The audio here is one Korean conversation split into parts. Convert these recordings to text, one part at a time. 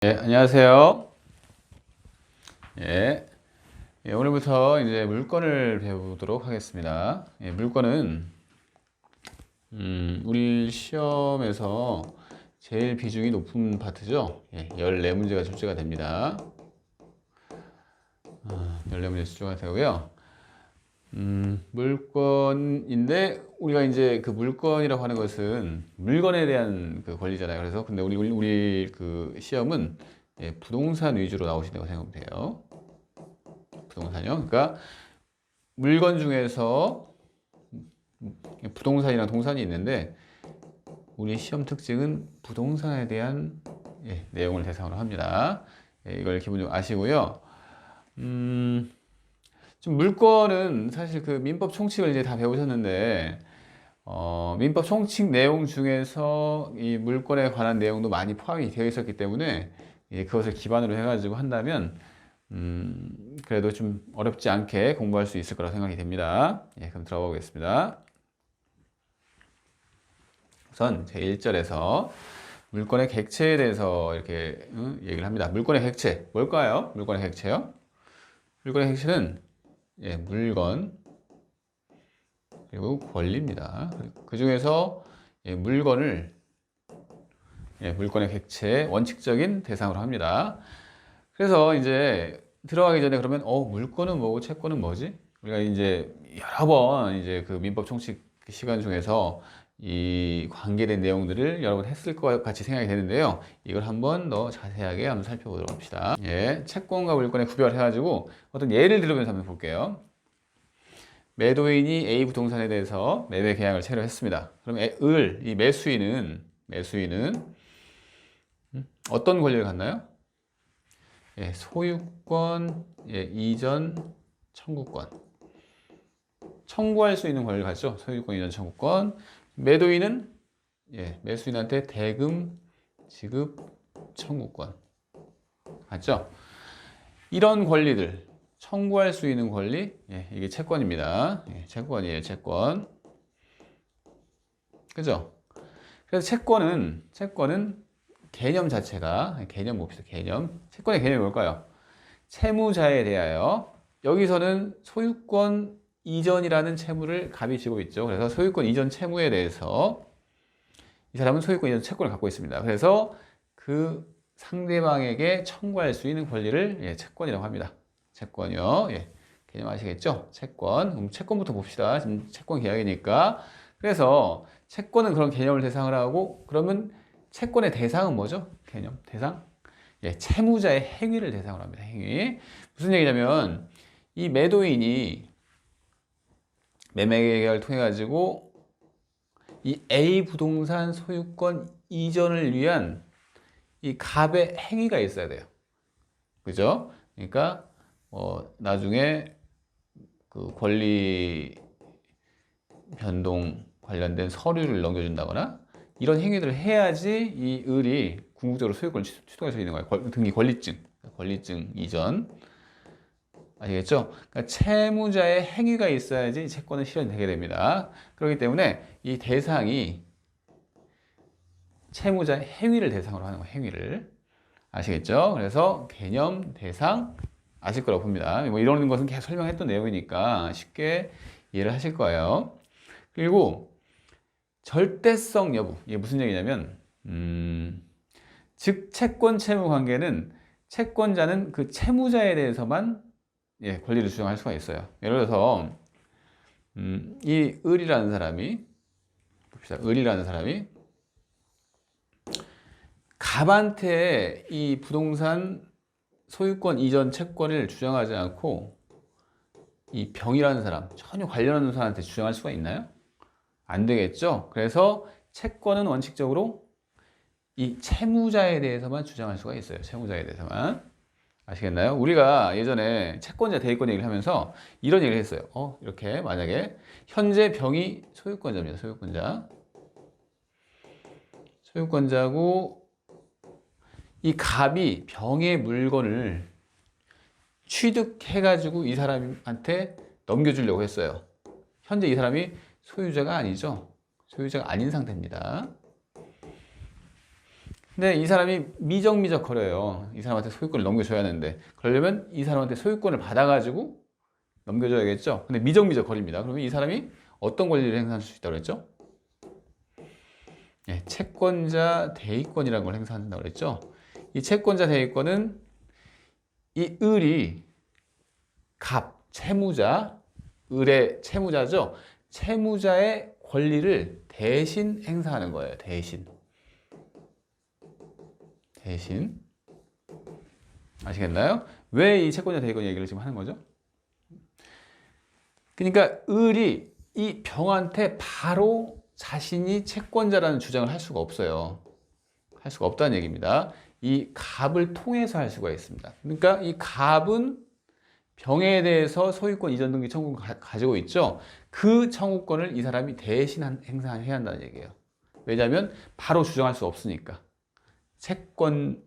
안녕하세요. 예, 오늘부터 이제 물건을 배우도록 하겠습니다. 물건은 우리 시험에서 제일 비중이 높은 파트죠. 14문제가 출제가 됩니다. 14문제 출제가 되고요. 물건인데 우리가 이제 그 물건이라고 하는 것은 물건에 대한 그 권리잖아요. 그래서 근데 우리 그 시험은 부동산 위주로 나오신다고 생각하면 돼요. 부동산이요. 그러니까 물건 중에서 부동산이랑 동산이 있는데 우리 시험 특징은 부동산에 대한 내용을 대상으로 합니다. 이걸 기본적으로 아시고요. 좀 물건은 사실 그 민법 총칙을 이제 다 배우셨는데 민법 총칙 내용 중에서 이 물건에 관한 내용도 많이 포함이 되어 있었기 때문에 그것을 기반으로 해가지고 한다면 그래도 좀 어렵지 않게 공부할 수 있을 거라 생각이 됩니다. 그럼 들어가 보겠습니다. 우선 제1절에서 물건의 객체에 대해서 이렇게 얘기를 합니다. 물건의 객체 뭘까요? 물건의 객체요? 물건의 객체는 물건 그리고 권리입니다. 그 중에서 물건을 물건의 객체의 원칙적인 대상으로 합니다. 그래서 이제 들어가기 전에 그러면 물건은 뭐고 채권은 뭐지? 우리가 이제 여러 번 이제 그 민법 총칙 시간 중에서 이 관계된 내용들을 여러 번 했을 것 같이 생각이 되는데요. 이걸 한번 더 자세하게 한번 살펴보도록 합시다. 채권과 물건의 구별해가지고 어떤 예를 들으면서 한번 볼게요. 매도인이 A 부동산에 대해서 매매 계약을 체결했습니다. 그럼 이 매수인은 어떤 권리를 갖나요? 소유권, 이전, 청구권. 청구할 수 있는 권리를 갖죠. 소유권, 이전, 청구권. 매도인은 매수인한테 대금, 지급, 청구권. 맞죠? 이런 권리들, 청구할 수 있는 권리, 이게 채권입니다. 채권이에요, 채권. 그죠? 그래서 채권은 개념 자체가, 개념 봅시다, 개념. 채권의 개념이 뭘까요? 채무자에 대하여, 여기서는 소유권 이전이라는 채무를 갑이 지고 있죠. 그래서 소유권 이전 채무에 대해서 이 사람은 소유권 이전 채권을 갖고 있습니다. 그래서 그 상대방에게 청구할 수 있는 권리를 채권이라고 합니다. 채권이요. 개념 아시겠죠? 채권. 그럼 채권부터 봅시다. 지금 채권 계약이니까. 그래서 채권은 그런 개념을 대상으로 하고, 그러면 채권의 대상은 뭐죠? 개념, 대상? 채무자의 행위를 대상으로 합니다. 행위. 무슨 얘기냐면, 이 매도인이 매매 계약을 통해 가지고 이 A 부동산 소유권 이전을 위한 이 갑의 행위가 있어야 돼요. 그죠? 그러니까 나중에 그 권리 변동 관련된 서류를 넘겨준다거나 이런 행위들을 해야지 이 을이 궁극적으로 소유권을 취득할 수 있는 거예요. 등기 권리증 이전. 아시겠죠? 그러니까 채무자의 행위가 있어야지 채권은 실현되게 됩니다. 그렇기 때문에 이 대상이 채무자의 행위를 대상으로 하는 거예요. 행위를. 아시겠죠? 그래서 개념, 대상 아실 거라고 봅니다. 뭐 이런 것은 계속 설명했던 내용이니까 쉽게 이해를 하실 거예요. 그리고 절대성 여부. 이게 무슨 얘기냐면 즉 채권 채무 관계는 채권자는 그 채무자에 대해서만 권리를 주장할 수가 있어요. 예를 들어서 이 을이라는 사람이 봅시다. 을이라는 사람이 갑한테 이 부동산 소유권 이전 채권을 주장하지 않고 이 병이라는 사람, 전혀 관련하는 사람한테 주장할 수가 있나요? 안 되겠죠? 그래서 채권은 원칙적으로 이 채무자에 대해서만 주장할 수가 있어요. 채무자에 대해서만. 아시겠나요? 우리가 예전에 채권자 대리권 얘기를 하면서 이런 얘기를 했어요. 이렇게 만약에 현재 병이 소유권자입니다. 소유권자고 이 갑이 병의 물건을 취득해가지고 이 사람한테 넘겨주려고 했어요. 현재 이 사람이 소유자가 아니죠. 소유자가 아닌 상태입니다. 근데 이 사람이 미적미적 거려요. 이 사람한테 소유권을 넘겨줘야 하는데 그러려면 이 사람한테 소유권을 받아가지고 넘겨줘야겠죠. 근데 미적미적 거립니다. 그러면 이 사람이 어떤 권리를 행사할 수 있다고 그랬죠? 네, 채권자 대의권이라는 걸 행사한다고 그랬죠. 이 채권자 대의권은 이 을이 채무자, 을의 채무자죠. 채무자의 권리를 대신 행사하는 거예요. 대신. 아시겠나요? 왜 이 채권자 대의권 얘기를 지금 하는 거죠? 그러니까 을이 이 병한테 바로 자신이 채권자라는 주장을 할 수가 없어요. 할 수가 없다는 얘기입니다. 이 갑을 통해서 할 수가 있습니다. 그러니까 이 갑은 병에 대해서 소유권 이전 등기 청구권을 가지고 있죠. 그 청구권을 이 사람이 대신 행사해야 한다는 얘기예요. 왜냐하면 바로 주장할 수 없으니까. 채권은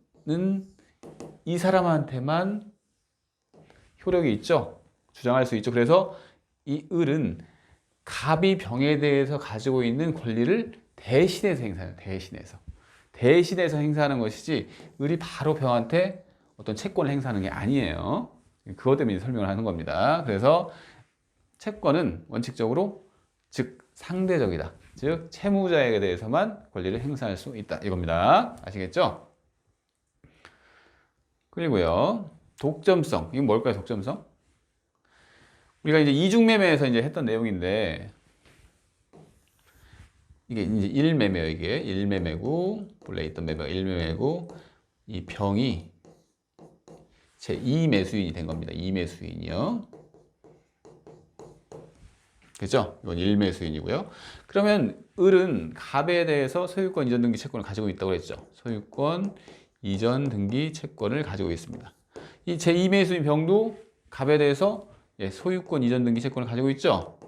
이 사람한테만 효력이 있죠. 주장할 수 있죠. 그래서 이 을은 갑이 병에 대해서 가지고 있는 권리를 대신해서 행사해요. 대신해서 행사하는 것이지 을이 바로 병한테 어떤 채권을 행사하는 게 아니에요. 그것 때문에 설명을 하는 겁니다. 그래서 채권은 원칙적으로 즉 상대적이다. 즉 채무자에게 대해서만 권리를 행사할 수 있다 이겁니다. 아시겠죠? 그리고요 독점성. 이건 뭘까요? 독점성? 우리가 이제 이중매매에서 이제 했던 내용인데 이게 이제 1매매예요. 이게 1매매고 본래 있던 매매가 1매매고 이 병이 제 2매수인이 된 겁니다. 2매수인이요. 그죠? 이건 1매수인이고요. 그러면 을은 갑에 대해서 소유권 이전 등기 채권을 가지고 있다고 그랬죠. 소유권 이전 등기 채권을 가지고 있습니다. 이 제 2매수인 병도 갑에 대해서 소유권 이전 등기 채권을 가지고 있죠.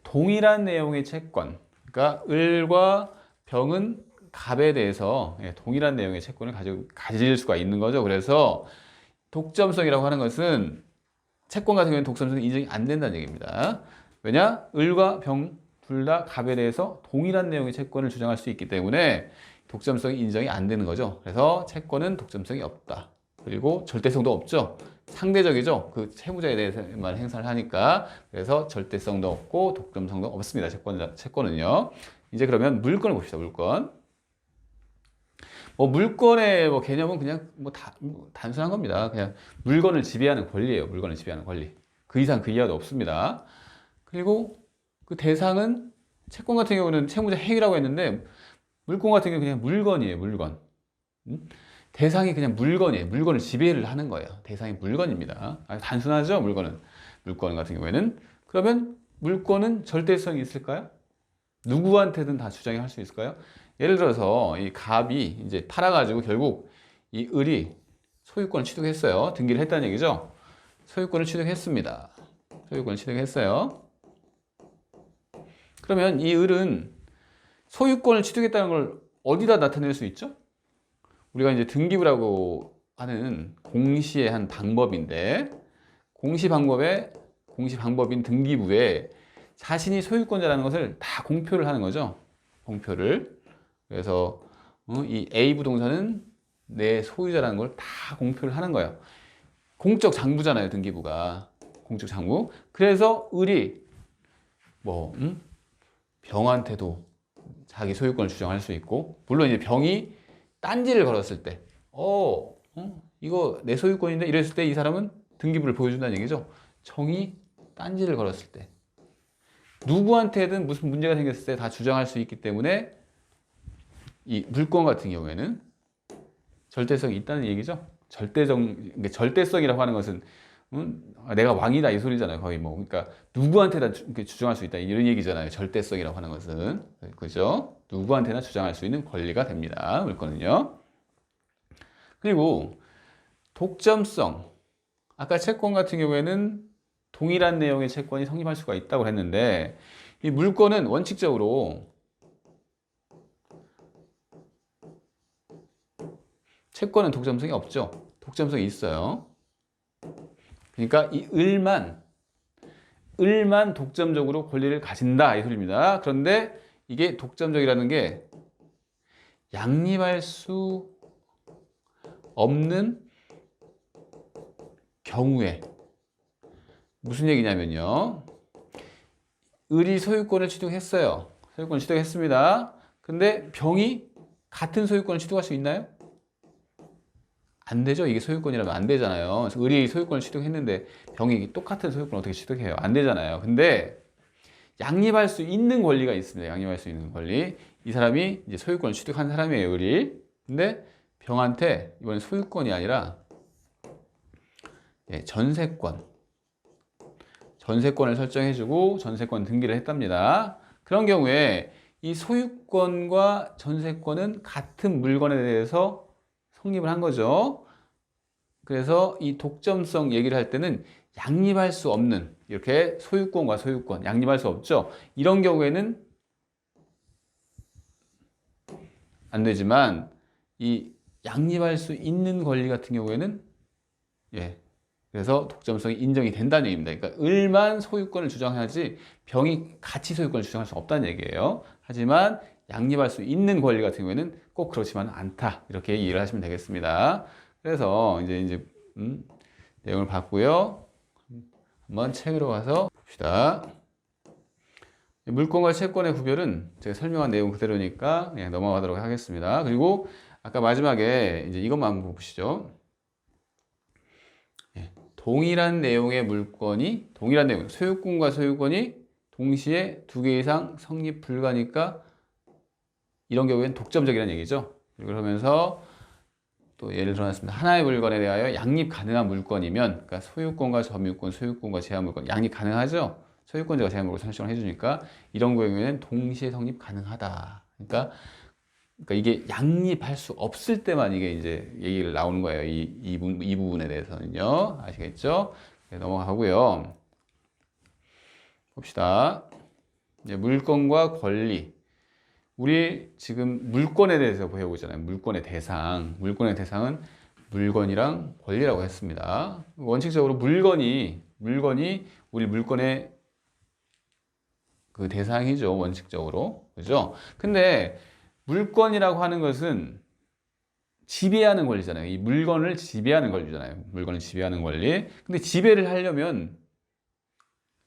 동일한 내용의 채권, 그러니까 을과 병은 갑에 대해서 동일한 내용의 채권을 가질 수가 있는 거죠. 그래서 독점성이라고 하는 것은 채권 같은 경우에는 독점성이 인정이 안 된다는 얘기입니다. 왜냐? 을과 병 둘 다 갑에 대해서 동일한 내용의 채권을 주장할 수 있기 때문에 독점성이 인정이 안 되는 거죠. 그래서 채권은 독점성이 없다. 그리고 절대성도 없죠. 상대적이죠. 그 채무자에 대해서만 행사를 하니까. 그래서 절대성도 없고 독점성도 없습니다. 채권은요. 이제 그러면 물건을 봅시다. 물건. 물건의 개념은 그냥 단순한 겁니다. 그냥 물건을 지배하는 권리예요. 물건을 지배하는 권리. 그 이상 그 이하도 없습니다. 그리고 그 대상은 채권 같은 경우는 채무자 행위라고 했는데 물건 같은 경우는 그냥 물건이에요. 물건. 대상이 그냥 물건이에요. 물건을 지배를 하는 거예요. 대상이 물건입니다. 단순하죠? 물건 같은 경우에는. 그러면 물건은 절대성이 있을까요? 누구한테든 다 주장이 할 수 있을까요? 예를 들어서 이 갑이 이제 팔아가지고 결국 이 을이 소유권을 취득했어요. 등기를 했다는 얘기죠. 소유권을 취득했습니다. 소유권을 취득했어요. 그러면 이 을은 소유권을 취득했다는 걸 어디다 나타낼 수 있죠? 우리가 이제 등기부라고 하는 공시의 한 방법인데 공시 방법인 등기부에 자신이 소유권자라는 것을 다 공표를 하는 거죠. 공표를. 그래서 이 A 부동산은 내 소유자라는 걸 다 공표를 하는 거예요. 공적 장부잖아요, 등기부가. 공적 장부. 그래서 을이 병한테도 자기 소유권을 주장할 수 있고, 물론 이제 병이 딴지를 걸었을 때, 이거 내 소유권인데 이랬을 때 이 사람은 등기부를 보여준다는 얘기죠. 정이 딴지를 걸었을 때. 누구한테든 무슨 문제가 생겼을 때 다 주장할 수 있기 때문에 이 물건 같은 경우에는 절대성이 있다는 얘기죠. 절대성이라고 하는 것은 내가 왕이다 이 소리잖아요. 거의 그러니까 누구한테나 주장할 수 있다 이런 얘기잖아요. 절대성이라고 하는 것은. 그죠? 누구한테나 주장할 수 있는 권리가 됩니다. 물건은요. 그리고 독점성. 아까 채권 같은 경우에는 동일한 내용의 채권이 성립할 수가 있다고 했는데 이 물건은 원칙적으로 채권은 독점성이 없죠. 독점성이 있어요. 그러니까 이 을만 독점적으로 권리를 가진다 이 소리입니다. 그런데 이게 독점적이라는 게 양립할 수 없는 경우에 무슨 얘기냐면요. 을이 소유권을 취득했어요. 소유권을 취득했습니다. 근데 병이 같은 소유권을 취득할 수 있나요? 안 되죠. 이게 소유권이라면 안 되잖아요. 그래서 을이 소유권을 취득했는데 병이 똑같은 소유권을 어떻게 취득해요? 안 되잖아요. 근데 양립할 수 있는 권리가 있습니다. 양립할 수 있는 권리. 이 사람이 이제 소유권을 취득한 사람이에요, 을이. 근데 병한테 이번엔 소유권이 아니라 전세권을 설정해주고 전세권 등기를 했답니다. 그런 경우에 이 소유권과 전세권은 같은 물건에 대해서 성립을 한 거죠. 그래서 이 독점성 얘기를 할 때는 양립할 수 없는, 이렇게 소유권과 소유권 양립할 수 없죠. 이런 경우에는 안 되지만 이 양립할 수 있는 권리 같은 경우에는 그래서 독점성이 인정이 된다는 얘기입니다. 그러니까 을만 소유권을 주장하지 병이 같이 소유권을 주장할 수 없다는 얘기예요. 하지만 양립할 수 있는 권리 같은 경우에는 꼭 그렇지만 않다. 이렇게 이해를 하시면 되겠습니다. 그래서 이제 내용을 봤고요. 한번 책으로 가서 봅시다. 물권과 채권의 구별은 제가 설명한 내용 그대로니까 그냥 넘어가도록 하겠습니다. 그리고 아까 마지막에 이제 이것만 한번 보시죠. 동일한 내용의 물건이, 동일한 내용, 소유권과 소유권이 동시에 두 개 이상 성립 불가니까 이런 경우에는 독점적이라는 얘기죠. 그러면서 또 예를 들어놨습니다. 하나의 물건에 대하여 양립 가능한 물건이면, 그러니까 소유권과 점유권, 소유권과 제한물권 양립 가능하죠. 소유권자가 제한물권 설정을 해주니까 이런 경우에는 동시에 성립 가능하다. 그러니까 이게 양립할 수 없을 때만 이게 이제 얘기를 나오는 거예요. 이 부분에 대해서는요. 아시겠죠? 네, 넘어가고요. 봅시다. 이제 물건과 권리. 우리 지금 물건에 대해서 배워보잖아요. 물건의 대상. 물건의 대상은 물건이랑 권리라고 했습니다. 원칙적으로 물건이 우리 물건의 그 대상이죠. 원칙적으로. 그죠? 근데 물건이라고 하는 것은 지배하는 권리잖아요. 이 물건을 지배하는 권리잖아요. 물건을 지배하는 권리. 근데 지배를 하려면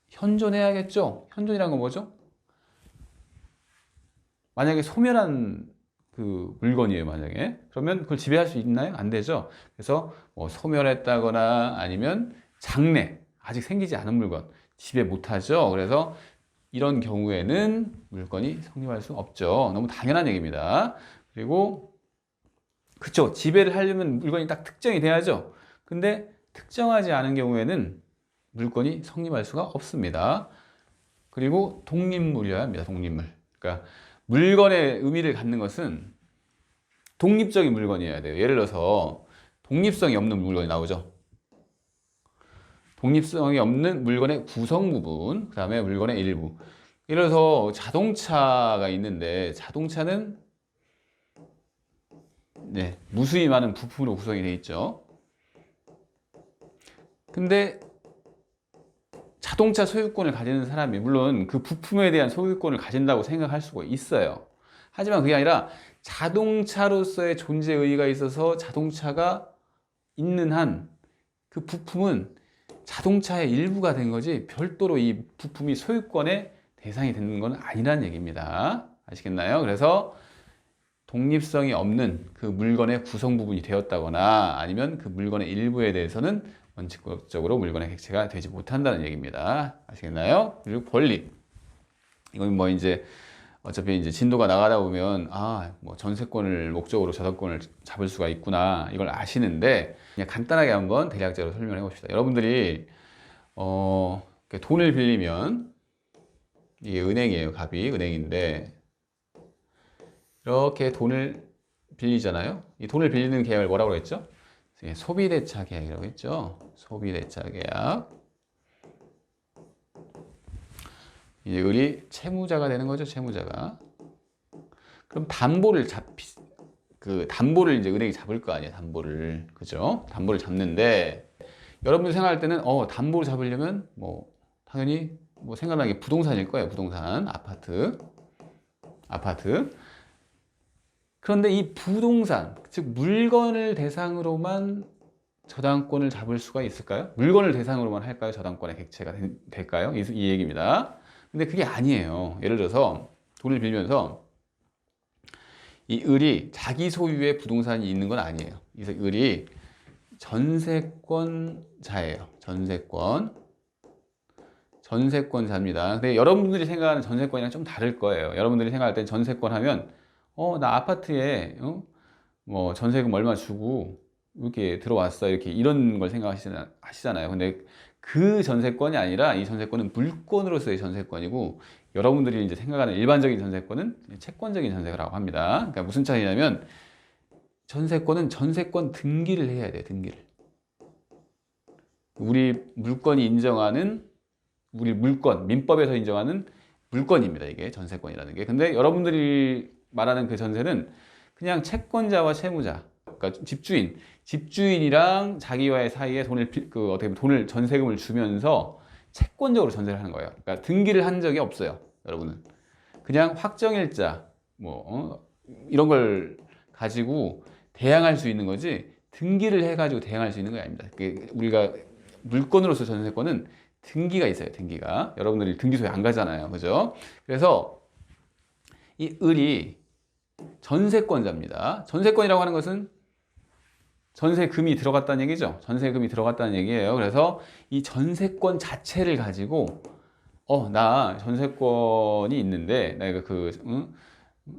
현존해야겠죠? 현존이란 건 뭐죠? 만약에 소멸한 그 물건이에요, 만약에. 그러면 그걸 지배할 수 있나요? 안 되죠. 그래서 뭐 소멸했다거나 아니면 장래, 아직 생기지 않은 물건, 지배 못하죠. 그래서 이런 경우에는 물건이 성립할 수 없죠. 너무 당연한 얘기입니다. 그리고 그쵸, 지배를 하려면 물건이 딱 특정이 돼야죠. 근데 특정하지 않은 경우에는 물건이 성립할 수가 없습니다. 그리고 독립물이어야 합니다. 독립물. 그러니까 물건의 의미를 갖는 것은 독립적인 물건이어야 돼요. 예를 들어서 독립성이 없는 물건이 나오죠. 독립성이 없는 물건의 구성 부분, 그 다음에 물건의 일부. 예를 들어서 자동차가 있는데 자동차는 무수히 많은 부품으로 구성이 되어 있죠. 근데 자동차 소유권을 가지는 사람이 물론 그 부품에 대한 소유권을 가진다고 생각할 수가 있어요. 하지만 그게 아니라 자동차로서의 존재 의의가 있어서 자동차가 있는 한 그 부품은 자동차의 일부가 된 거지 별도로 이 부품이 소유권의 대상이 되는 건 아니라는 얘기입니다. 아시겠나요? 그래서 독립성이 없는 그 물건의 구성 부분이 되었다거나 아니면 그 물건의 일부에 대해서는 원칙적으로 물건의 객체가 되지 못한다는 얘기입니다. 아시겠나요? 그리고 권리. 이건 뭐 이제 어차피 이제 진도가 나가다 보면 뭐 전세권을 목적으로 저작권을 잡을 수가 있구나 이걸 아시는데 그냥 간단하게 한번 대략적으로 설명해 봅시다. 여러분들이 돈을 빌리면 이게 은행이에요. 갑이 은행인데 이렇게 돈을 빌리잖아요. 이 돈을 빌리는 계약을 뭐라고 했죠? 소비대차 계약이라고 했죠. 소비대차 계약. 이제 을이 채무자가 되는 거죠. 채무자가. 그럼 담보를 담보를 이제 은행이 잡을 거 아니에요. 담보를. 그죠? 담보를 잡는데 여러분들 생각할 때는 담보를 잡으려면 뭐 당연히 뭐 생각나는 게 부동산일 거예요. 부동산, 아파트. 그런데 이 부동산, 즉 물건을 대상으로만 저당권을 잡을 수가 있을까요? 물건을 대상으로만 할까요? 저당권의 객체가 될까요? 이 얘기입니다. 근데 그게 아니에요. 예를 들어서 돈을 빌면서 이 을이 자기 소유의 부동산이 있는 건 아니에요. 이 을이 전세권자예요. 전세권자입니다. 근데 여러분들이 생각하는 전세권이랑 좀 다를 거예요. 여러분들이 생각할 땐 전세권 하면 나 아파트에 뭐 전세금 얼마 주고 이렇게 들어왔어 이렇게 이런 걸 생각하시잖아요. 근데 그 전세권이 아니라 이 전세권은 물권으로서의 전세권이고 여러분들이 이제 생각하는 일반적인 전세권은 채권적인 전세라고 합니다. 그러니까 무슨 차이냐면 전세권은 전세권 등기를 해야 돼요. 등기를. 우리 물권이 인정하는 우리 물권, 민법에서 인정하는 물권입니다. 이게 전세권이라는 게. 근데 여러분들이 말하는 그 전세는 그냥 채권자와 채무자, 그러니까 집주인이랑 자기와의 사이에 어떻게 보면 돈을 전세금을 주면서 채권적으로 전세를 하는 거예요. 그러니까 등기를 한 적이 없어요. 여러분은 그냥 확정일자 이런 걸 가지고 대항할 수 있는 거지 등기를 해가지고 대항할 수 있는 게 아닙니다. 우리가 물건으로서 전세권은 등기가 있어요. 등기가. 여러분들이 등기소에 안 가잖아요. 그죠? 그래서 이 을이 전세권자입니다. 전세권이라고 하는 것은 전세금이 들어갔다는 얘기죠. 전세금이 들어갔다는 얘기예요. 그래서 이 전세권 자체를 가지고 나 전세권이 있는데 내가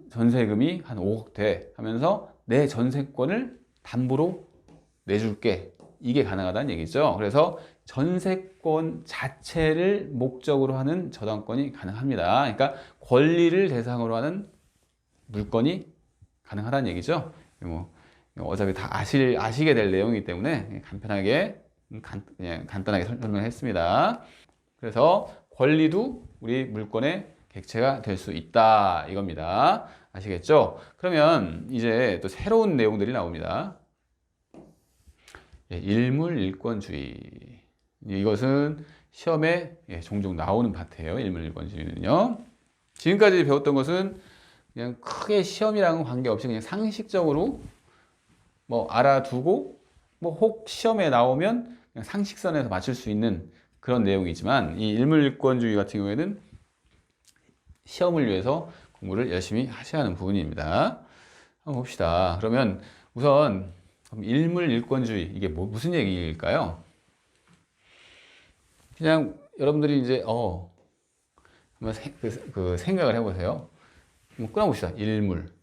전세금이 한 5억 돼 하면서 내 전세권을 담보로 내줄게. 이게 가능하다는 얘기죠. 그래서 전세권 자체를 목적으로 하는 저당권이 가능합니다. 그러니까 권리를 대상으로 하는 물건이 가능하다는 얘기죠. 뭐 어차피 다 아시게 될 내용이기 때문에 간편하게 그냥 간단하게 설명했습니다. 그래서 권리도 우리 물건의 객체가 될 수 있다 이겁니다. 아시겠죠? 그러면 이제 또 새로운 내용들이 나옵니다. 일물일권주의. 이것은 시험에 종종 나오는 파트예요. 일물일권주의는요. 지금까지 배웠던 것은 그냥 크게 시험이랑은 관계없이 그냥 상식적으로 뭐 알아두고 뭐 혹 시험에 나오면 그냥 상식선에서 맞출 수 있는 그런 내용이지만 이 일물일권주의 같은 경우에는 시험을 위해서 공부를 열심히 하셔야 하는 부분입니다. 한번 봅시다. 그러면 우선 일물일권주의 이게 무슨 얘기일까요? 그냥 여러분들이 이제 한번 생각을 해보세요. 한번 끊어봅시다. 일물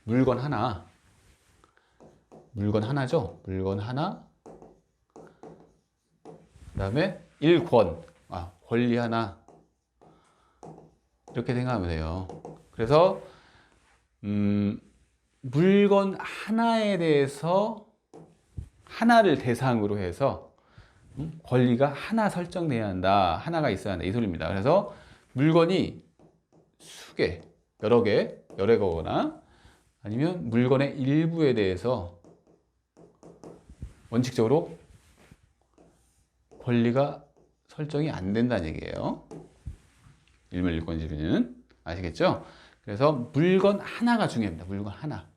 물건 하나죠. 물건 하나. 그다음에 일권 권리 하나. 이렇게 생각하면 돼요. 그래서 물건 하나에 대해서 하나를 대상으로 해서 권리가 하나 설정돼야 한다. 하나가 있어야 한다. 이 소리입니다. 그래서 물건이 수개, 여러 개거나 아니면 물건의 일부에 대해서 원칙적으로 권리가 설정이 안 된다는 얘기예요. 일물일권주의는 아시겠죠? 그래서 물건 하나가 중요합니다. 물건 하나.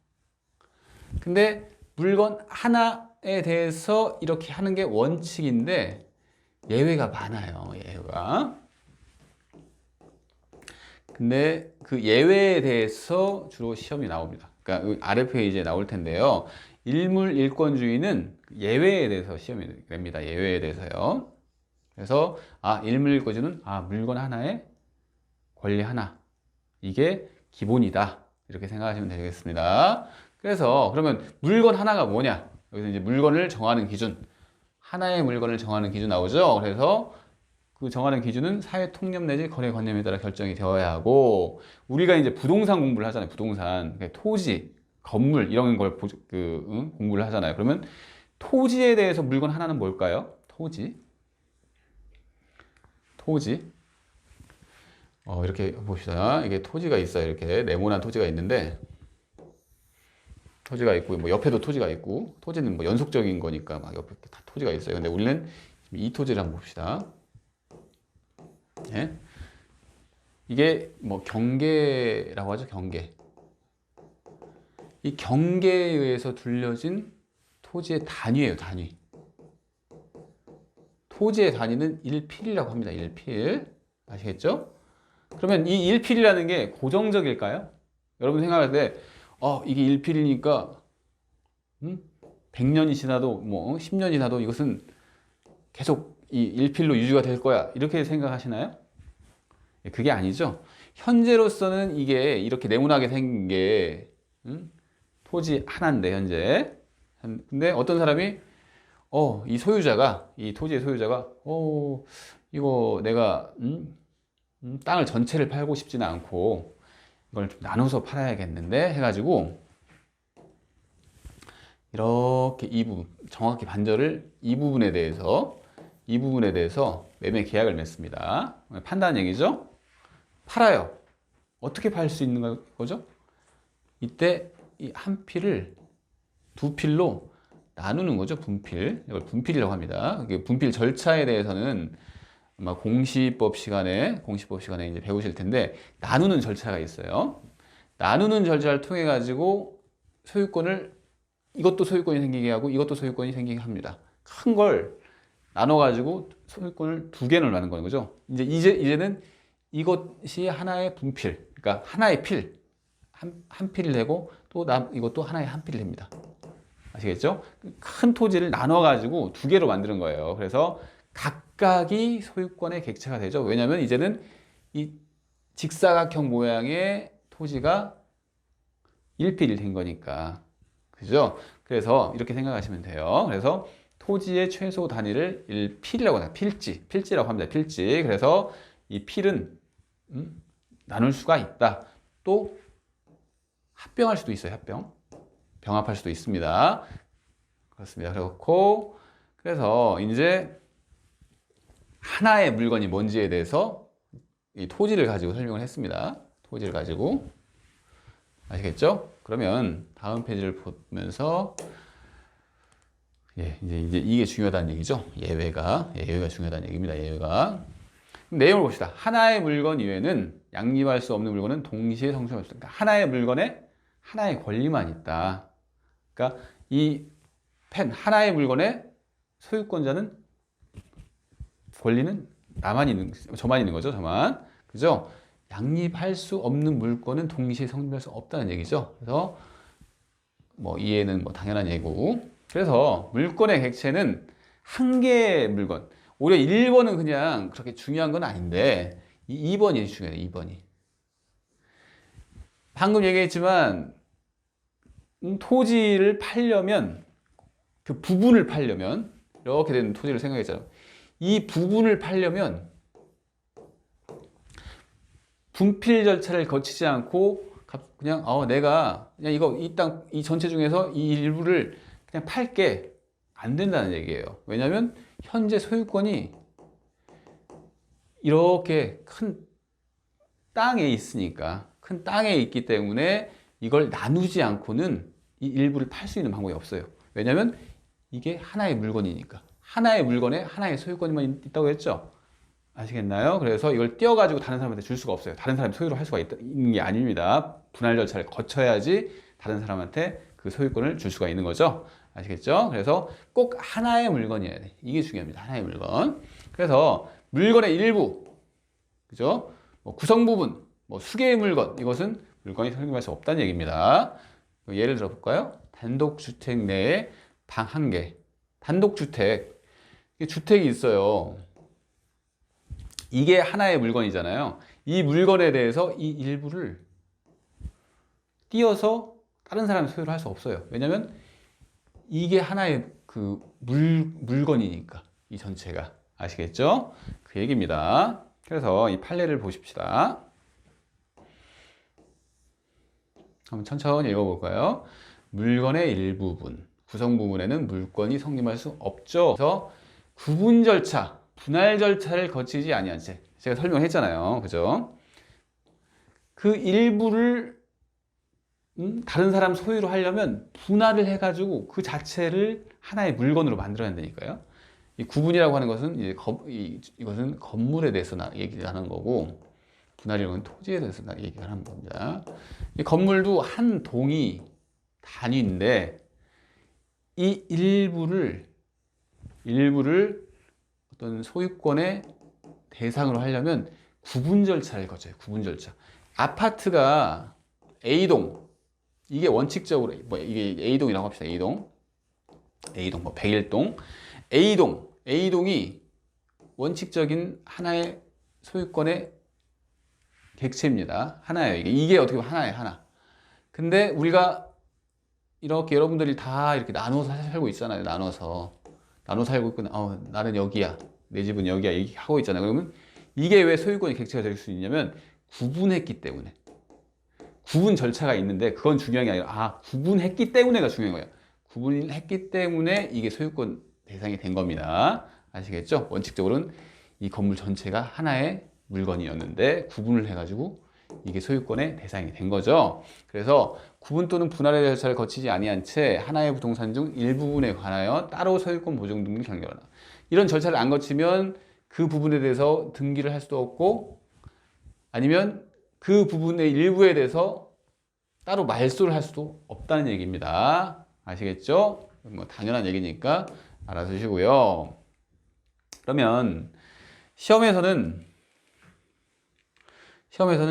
근데 물건 하나에 대해서 이렇게 하는 게 원칙인데 예외가 많아요. 예외가. 근데 그 예외에 대해서 주로 시험이 나옵니다. 그러니까 아래 페이지에 나올 텐데요. 일물일권주의는 예외에 대해서 시험이 됩니다. 예외에 대해서요. 그래서 일물일권주의는 물건 하나에 권리 하나. 이게 기본이다. 이렇게 생각하시면 되겠습니다. 그래서 그러면 물건 하나가 뭐냐? 여기서 이제 물건을 정하는 기준. 하나의 물건을 정하는 기준 나오죠. 그래서 그 정하는 기준은 사회 통념 내지 거래 관념에 따라 결정이 되어야 하고 우리가 이제 부동산 공부를 하잖아요. 부동산. 그러니까 토지, 건물 이런 걸 공부를 하잖아요. 그러면 토지에 대해서 물건 하나는 뭘까요? 토지. 이렇게 봅시다. 이게 토지가 있어요. 이렇게 네모난 토지가 있는데 토지가 있고 뭐 옆에도 토지가 있고 토지는 뭐 연속적인 거니까 막 옆에 다 토지가 있어요. 근데 우리는 이 토지를 한번 봅시다. 예? 이게 뭐 경계라고 하죠. 경계. 이 경계에 의해서 둘러진 토지의 단위예요, 단위. 토지의 단위는 1필이라고 합니다. 1필. 아시겠죠? 그러면 이 1필이라는 게 고정적일까요? 여러분 생각할 때 이게 1필이니까 100년이 지나도 뭐 10년이 지나도 이것은 계속 이 1필로 유지가 될 거야. 이렇게 생각하시나요? 그게 아니죠. 현재로서는 이게 이렇게 네모나게 생긴 게 토지 하나인데 현재. 근데 어떤 사람이 이 소유자가 이 토지의 소유자가 이거 내가 땅을 전체를 팔고 싶지는 않고 이걸 좀 나눠서 팔아야겠는데 해가지고 이렇게 이 부분 정확히 반절을 이 부분에 대해서 매매 계약을 맺습니다. 판다는 얘기죠. 팔아요. 어떻게 팔 수 있는 거죠? 이때 이 한 필을 두 필로 나누는 거죠. 분필. 이걸 분필이라고 합니다. 분필 절차에 대해서는 아마 공시법 시간에 이제 배우실 텐데 나누는 절차가 있어요. 나누는 절차를 통해 가지고 소유권을 이것도 소유권이 생기게 하고 이것도 소유권이 생기게 합니다. 큰 걸 나눠 가지고 소유권을 두 개를 나누는 거죠. 이제는 이것이 하나의 분필, 그러니까 하나의 필, 한 필을 내고 또 이것도 하나의 한 필을 냅니다. 아시겠죠? 큰 토지를 나눠 가지고 두 개로 만드는 거예요. 그래서 각각이 소유권의 객체가 되죠. 왜냐하면 이제는 이 직사각형 모양의 토지가 1필이 된 거니까. 그죠? 그래서 이렇게 생각하시면 돼요. 그래서 토지의 최소 단위를 1필이라고 합니다. 필지라고 합니다. 필지. 그래서 이 필은 나눌 수가 있다. 또 합병할 수도 있어요. 병합할 수도 있습니다. 그렇습니다. 그렇고 그래서 이제 하나의 물건이 뭔지에 대해서 이 토지를 가지고 설명을 했습니다. 토지를 가지고 아시겠죠? 그러면 다음 페이지를 보면서 이제 이게 중요하다는 얘기죠. 예외가 중요하다는 얘기입니다. 예외가. 내용을 봅시다. 하나의 물건 이외에는 양립할 수 없는 물건은 동시에 성립할 수 없다. 그러니까 하나의 물건에 하나의 권리만 있다. 그러니까 이 펜 하나의 물건의 소유권자는 권리는 저만 있는 거죠. 저만. 그죠? 양립할 수 없는 물건은 동시에 성립할 수 없다는 얘기죠. 그래서 뭐 이해는 뭐 당연한 얘기고. 그래서 물건의 객체는 한 개의 물건. 오히려 1번은 그냥 그렇게 중요한 건 아닌데 2번이 중요해요. 2번이. 방금 얘기했지만 토지를 팔려면 그 부분을 팔려면 이렇게 된 토지를 생각했잖아요. 이 부분을 팔려면 분필 절차를 거치지 않고 그냥 내가 그냥 이 전체 중에서 이 일부를 그냥 팔게 안 된다는 얘기예요. 왜냐하면 현재 소유권이 이렇게 큰 땅에 있으니까 큰 땅에 있기 때문에 이걸 나누지 않고는 이 일부를 팔 수 있는 방법이 없어요. 왜냐하면 이게 하나의 물건이니까. 하나의 물건에 하나의 소유권만 있다고 했죠. 아시겠나요? 그래서 이걸 떼어가지고 다른 사람한테 줄 수가 없어요. 다른 사람이 소유를 할 수가 있는 게 아닙니다. 분할 절차를 거쳐야지 다른 사람한테 그 소유권을 줄 수가 있는 거죠. 아시겠죠? 그래서 꼭 하나의 물건이어야 돼. 이게 중요합니다. 하나의 물건. 그래서 물건의 일부, 그죠? 뭐 구성 부분, 뭐 수개의 물건, 이것은 물건이 성립할 수 없다는 얘기입니다. 예를 들어 볼까요? 단독주택 내에 방 한 개. 단독주택. 주택이 있어요. 이게 하나의 물건이잖아요. 이 물건에 대해서 이 일부를 띄어서 다른 사람이 소유를 할 수 없어요. 왜냐하면 이게 하나의 그 물건이니까 이 전체가. 아시겠죠? 그 얘기입니다. 그래서 이 판례를 보십시다. 한번 천천히 읽어볼까요? 물건의 일부분, 구성 부분에는 물건이 성립할 수 없죠. 그래서 구분 절차, 분할 절차를 거치지 아니한 채 제가 설명했잖아요. 그죠? 그 일부를 다른 사람 소유로 하려면 분할을 해가지고 그 자체를 하나의 물건으로 만들어야 된다니까요. 이 구분이라고 하는 것은 이것은 건물에 대해서 얘기를 하는 거고, 분할이라는 건 토지에 대해서 얘기를 하는 겁니다. 이 건물도 한 동이 단위인데 이 일부를 어떤 소유권의 대상으로 하려면 구분 절차를 거쳐요. 구분 절차. 아파트가 A동, 이게 원칙적으로 뭐 이게 A동이라고 합시다. A동 뭐 101동 A동이 원칙적인 하나의 소유권의 객체입니다. 하나예요. 이게 어떻게 보면 하나예요. 하나. 근데 우리가 이렇게 여러분들이 다 이렇게 나눠서 살고 있잖아요. 나눠 살고 있고, 나는 여기야. 내 집은 여기야. 이렇게 하고 있잖아요. 그러면 이게 왜 소유권의 객체가 될 수 있냐면 구분했기 때문에. 구분 절차가 있는데 그건 중요한 게 아니라 구분했기 때문에가 중요한 거예요. 구분했기 때문에 이게 소유권 대상이 된 겁니다. 아시겠죠? 원칙적으로는 이 건물 전체가 하나의 물건이었는데 구분을 해가지고 이게 소유권의 대상이 된 거죠. 그래서 구분 또는 분할의 절차를 거치지 아니한 채 하나의 부동산 중 일부분에 관하여 따로 소유권 보증 등기를 경계하라. 이런 절차를 안 거치면 그 부분에 대해서 등기를 할 수도 없고 아니면 그 부분의 일부에 대해서 따로 말소를 할 수도 없다는 얘기입니다. 아시겠죠? 뭐 당연한 얘기니까 알아두시고요. 그러면 시험에서는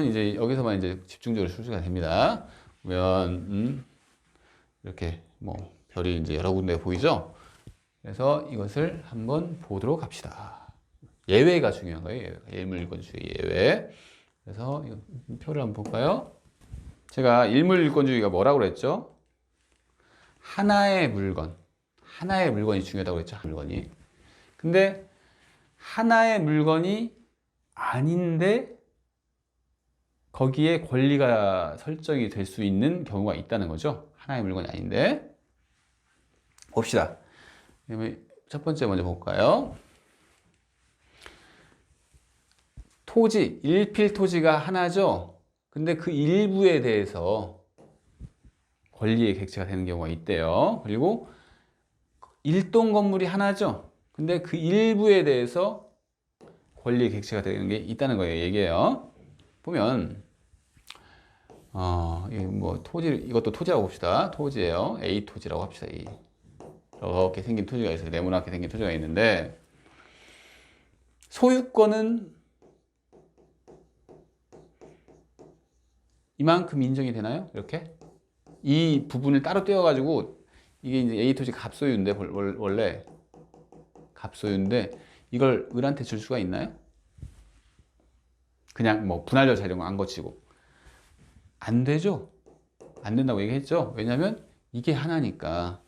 이제 여기서만 이제 집중적으로 출제가 됩니다. 보면 이렇게 뭐 별이 이제 여러 군데 보이죠? 그래서 이것을 한번 보도록 합시다. 예외가 중요한 거예요. 일물일권주의 예외. 그래서 이 표를 한번 볼까요? 제가 일물일권주의가 뭐라고 그랬죠? 하나의 물건이 중요하다고 그랬죠. 물건이. 근데 하나의 물건이 아닌데 거기에 권리가 설정이 될 수 있는 경우가 있다는 거죠. 하나의 물건이 아닌데. 봅시다. 첫 번째 먼저 볼까요? 토지, 일필 토지가 하나죠. 근데 그 일부에 대해서 권리의 객체가 되는 경우가 있대요. 그리고 일동 건물이 하나죠. 근데 그 일부에 대해서 권리의 객체가 되는 게 있다는 거예요. 얘기해요. 보면 이것도 토지라고 봅시다. 토지예요. A 토지라고 합시다. 이렇게 생긴 토지가 있어요. 네모나게 생긴 토지가 있는데 소유권은 이만큼 인정이 되나요? 이렇게 이 부분을 따로 떼어가지고 이게 이제 A 토지 갑소유인데 원래 갑소유인데 이걸 을한테 줄 수가 있나요? 그냥 뭐 분할 절차 이런 거 안 거치고 안 되죠. 안 된다고 얘기했죠. 왜냐하면 이게 하나니까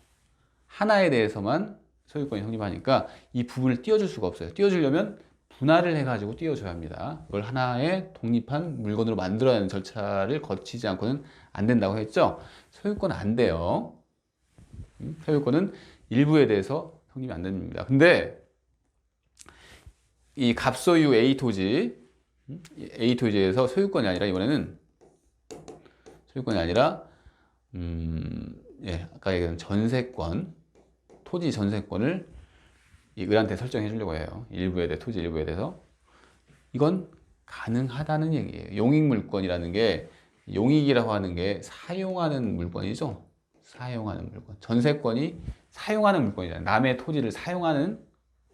하나에 대해서만 소유권이 성립하니까 이 부분을 띄워줄 수가 없어요. 띄워주려면 분할을 해가지고 띄워줘야 합니다. 이걸 하나의 독립한 물건으로 만들어야 하는 절차를 거치지 않고는 안 된다고 했죠. 소유권은 안 돼요. 소유권은 일부에 대해서 성립이 안 됩니다. 근데 이 갑소유 A 토지에서 소유권이 아니라 이번에는 소유권이 아니라 아까 얘기한 전세권, 토지 전세권을 이 을한테 설정해 주려고 해요. 토지 일부에 대해서. 이건 가능하다는 얘기예요. 용익물권이라는 게, 용익이라고 하는 게 사용하는 물건이죠. 사용하는 물건. 전세권이 사용하는 물건이잖아요. 남의 토지를 사용하는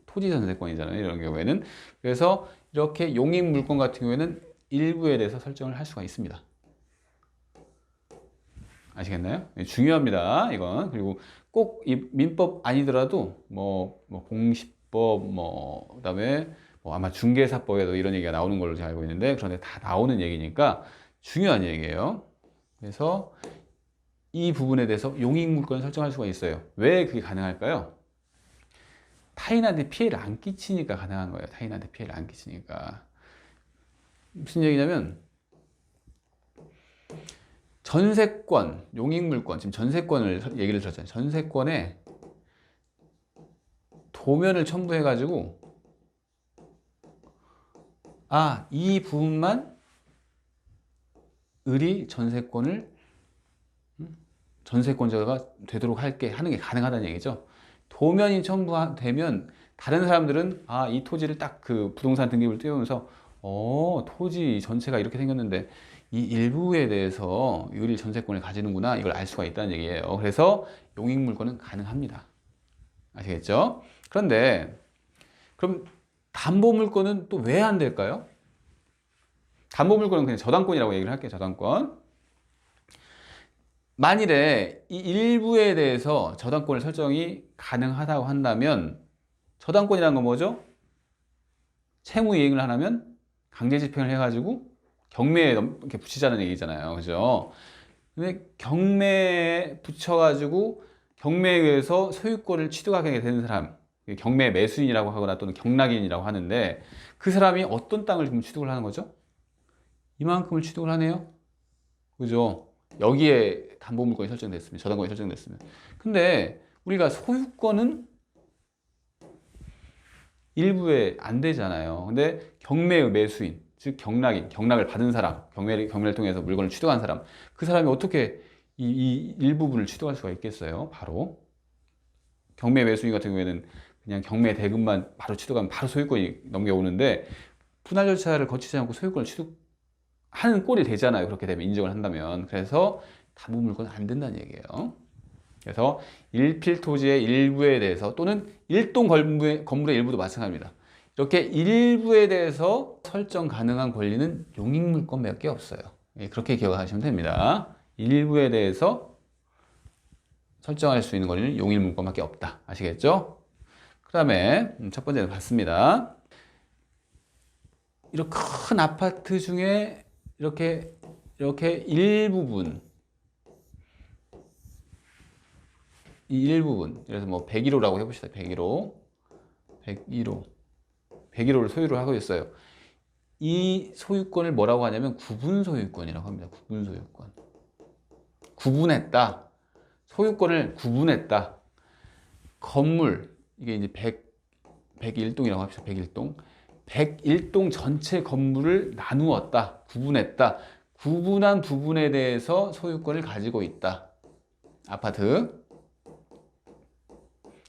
토지 전세권이잖아요. 이런 경우에는. 그래서 이렇게 용익물권 같은 경우에는 일부에 대해서 설정을 할 수가 있습니다. 아시겠나요? 중요합니다. 이건. 그리고 꼭 이 민법 아니더라도 공시법 그다음에 아마 중개사법에도 이런 얘기가 나오는 걸로 제가 알고 있는데 그런데 다 나오는 얘기니까 중요한 얘기예요. 그래서 이 부분에 대해서 용익물권을 설정할 수가 있어요. 왜 그게 가능할까요? 타인한테 피해를 안 끼치니까 가능한 거예요. 타인한테 피해를 안 끼치니까. 무슨 얘기냐면 전세권, 용익물권, 지금 전세권을 얘기를 들었잖아요. 전세권에 도면을 첨부해가지고 이 부분만 을이 전세권자가 되도록 하는 게 가능하다는 얘기죠. 도면이 첨부되면 다른 사람들은 이 토지를 딱 그 부동산 등기부를 띄우면서 토지 전체가 이렇게 생겼는데 이 일부에 대해서 유일 전세권을 가지는구나 이걸 알 수가 있다는 얘기예요. 그래서 용익물권은 가능합니다. 아시겠죠? 그런데 그럼 담보물권은 또 왜 안 될까요? 담보물권은 그냥 저당권이라고 얘기를 할게요. 저당권. 만일에 이 일부에 대해서 저당권을 설정이 가능하다고 한다면 저당권이라는 건 뭐죠? 채무이행을 하려면 강제집행을 해가지고 경매에 이렇게 붙이자는 얘기잖아요. 그죠? 근데 경매에 붙여가지고 경매에 의해서 소유권을 취득하게 되는 사람, 경매 매수인이라고 하거나 또는 경락인이라고 하는데 그 사람이 어떤 땅을 지금 취득을 하는 거죠? 이만큼을 취득을 하네요. 그죠? 여기에 담보물권이 설정됐습니다. 저당권이 설정됐습니다. 근데 우리가 소유권은 일부에 안 되잖아요. 근데 경매의 매수인, 즉 경락인, 경락을 받은 사람, 경매를 통해서 물건을 취득한 사람, 그 사람이 어떻게 이 일부분을 취득할 수가 있겠어요? 바로 경매 매수인 같은 경우에는 그냥 경매 대금만 바로 취득하면 바로 소유권이 넘겨오는데 분할 절차를 거치지 않고 소유권을 취득하는 꼴이 되잖아요. 그렇게 되면 인정을 한다면. 그래서 담보물권은 안 된다는 얘기예요. 그래서 일필토지의 일부에 대해서 또는 일동 건물의 일부도 마찬가지입니다. 이렇게 일부에 대해서 설정 가능한 권리는 용익물권밖에 없어요. 그렇게 기억하시면 됩니다. 일부에 대해서 설정할 수 있는 권리는 용익물권밖에 없다. 아시겠죠? 그 다음에 첫 번째는 봤습니다. 이렇게 큰 아파트 중에 이렇게 일부분 이 일부분, 그래서 뭐 101호라고 해봅시다. 101호, 101호를 소유를 하고 있어요. 이 소유권을 뭐라고 하냐면 구분 소유권이라고 합니다. 구분 소유권. 구분했다. 소유권을 구분했다. 건물, 이게 이제 101동이라고 합시다. 101동. 101동 전체 건물을 나누었다. 구분했다. 구분한 부분에 대해서 소유권을 가지고 있다. 아파트.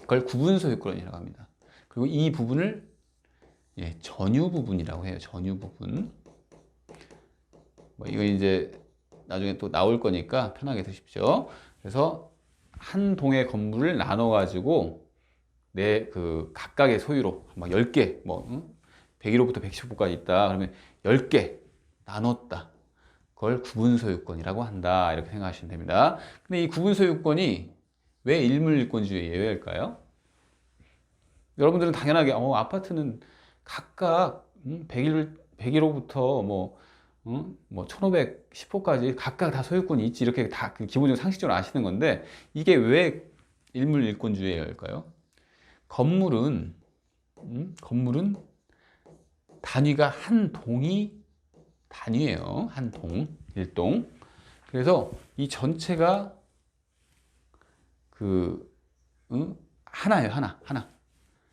그걸 구분 소유권이라고 합니다. 그리고 이 부분을 전유 부분이라고 해요. 전유 부분. 뭐 이거 이제 나중에 또 나올 거니까 편하게 드십시오. 그래서 한 동의 건물을 나눠 가지고 내 그 각각의 소유로 막 10개 뭐 101호부터 115호까지 있다. 그러면 10개 나눴다. 그걸 구분 소유권이라고 한다. 이렇게 생각하시면 됩니다. 근데 이 구분 소유권이 왜 일물일권주의 예외일까요? 여러분들은 당연하게 아파트는 각각 101호부터 뭐 1510호까지 각각 다 소유권이 있지 이렇게 다 기본적으로 상식적으로 아시는 건데 이게 왜 일물일권주의일까요? 건물은 단위가 한 동이 단위예요. 한 동, 일동. 그래서 이 전체가 하나예요, 하나.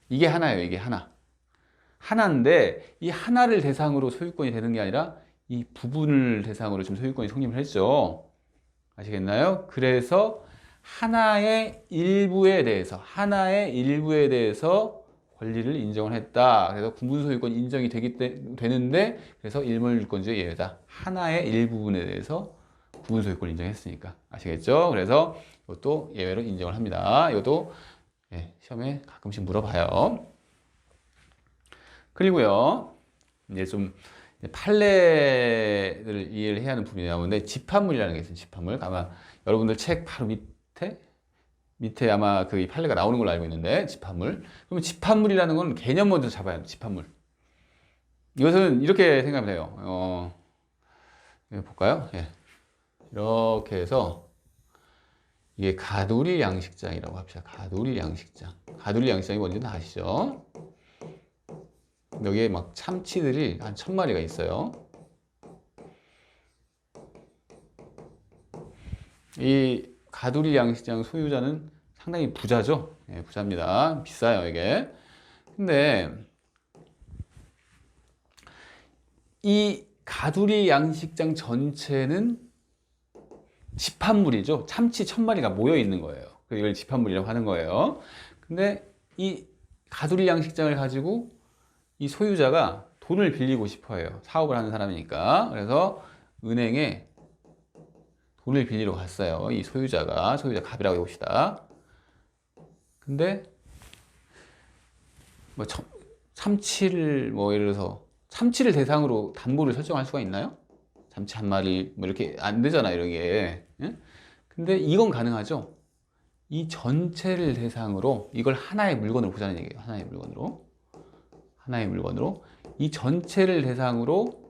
이게 하나예요, 이게 하나. 하나인데, 이 하나를 대상으로 소유권이 되는 게 아니라, 이 부분을 대상으로 지금 소유권이 성립을 했죠. 아시겠나요? 그래서, 하나의 일부에 대해서 권리를 인정을 했다. 그래서 구분 소유권이 인정이 되는데, 그래서 일몰일권주의 예외다. 하나의 일부분에 대해서 구분 소유권을 인정했으니까. 아시겠죠? 그래서, 이것도 예외로 인정을 합니다. 이것도 시험에 가끔씩 물어봐요. 그리고요, 이제 좀 판례를 이해를 해야 하는 부분이 나오는데 집합물이라는 게 있어요. 집합물. 아마 여러분들 책 바로 밑에 아마 그 판례가 나오는 걸로 알고 있는데 집합물. 그러면 집합물이라는 건 개념 먼저 잡아야 돼요. 집합물. 이것은 이렇게 생각하면 돼요. 볼까요? 이렇게 해서 이게 가두리 양식장이라고 합시다. 가두리 양식장. 가두리 양식장이 뭔지는 아시죠? 여기에 막 참치들이 한 1000마리가 있어요. 이 가두리 양식장 소유자는 상당히 부자죠. 부자입니다. 비싸요, 이게. 근데 이 가두리 양식장 전체는 집합물이죠. 참치 1000마리가 모여 있는 거예요. 이걸 집합물이라고 하는 거예요. 근데 이 가두리 양식장을 가지고 이 소유자가 돈을 빌리고 싶어 해요. 사업을 하는 사람이니까. 그래서 은행에 돈을 빌리러 갔어요. 이 소유자 갑이라고 해봅시다. 근데 뭐 참치를 뭐 예를 들어서 참치를 대상으로 담보를 설정할 수가 있나요? 참치 한 마리 뭐 이렇게 안 되잖아 이런 게. 예? 근데 이건 가능하죠. 이 전체를 대상으로 이걸 하나의 물건으로 보자는 얘기예요. 하나의 물건으로 이 전체를 대상으로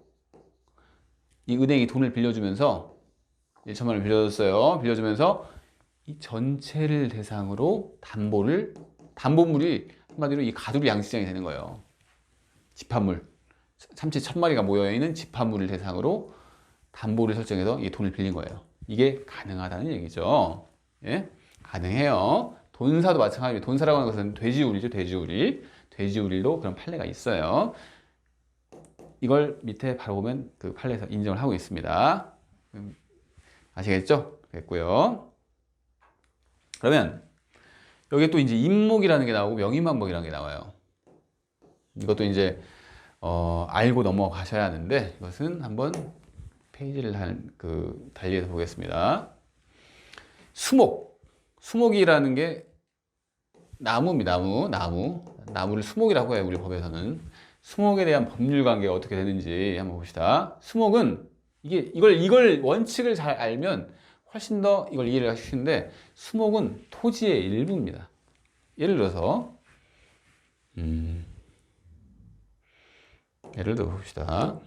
이 은행이 돈을 빌려주면서 1천만 원을 빌려주면서 이 전체를 대상으로 담보물이 한마디로 이 가두리 양식장이 되는 거예요. 집합물, 참치 1000마리가 모여있는 집합물을 대상으로 담보를 설정해서 이 돈을 빌린 거예요. 이게 가능하다는 얘기죠. 예? 가능해요. 돈사도 마찬가지입니다. 돈사라고 하는 것은 돼지우리죠, 돼지우리도 그런 판례가 있어요. 이걸 밑에 바로 보면 그 판례에서 인정을 하고 있습니다. 아시겠죠? 됐고요. 그러면 여기 또 이제 임목이라는 게 나오고 명의만복이라는 게 나와요. 이것도 이제 알고 넘어가셔야 하는데 이것은 한번 페이지를 달리해서 보겠습니다. 수목이라는 게 나무입니다. 나무를 수목이라고 해요. 우리 법에서는. 수목에 대한 법률 관계가 어떻게 되는지 한번 봅시다. 수목은 이걸 원칙을 잘 알면 훨씬 더 이걸 이해를 하실 수 있는데, 수목은 토지의 일부입니다. 예를 들어서 예를 들어 봅시다.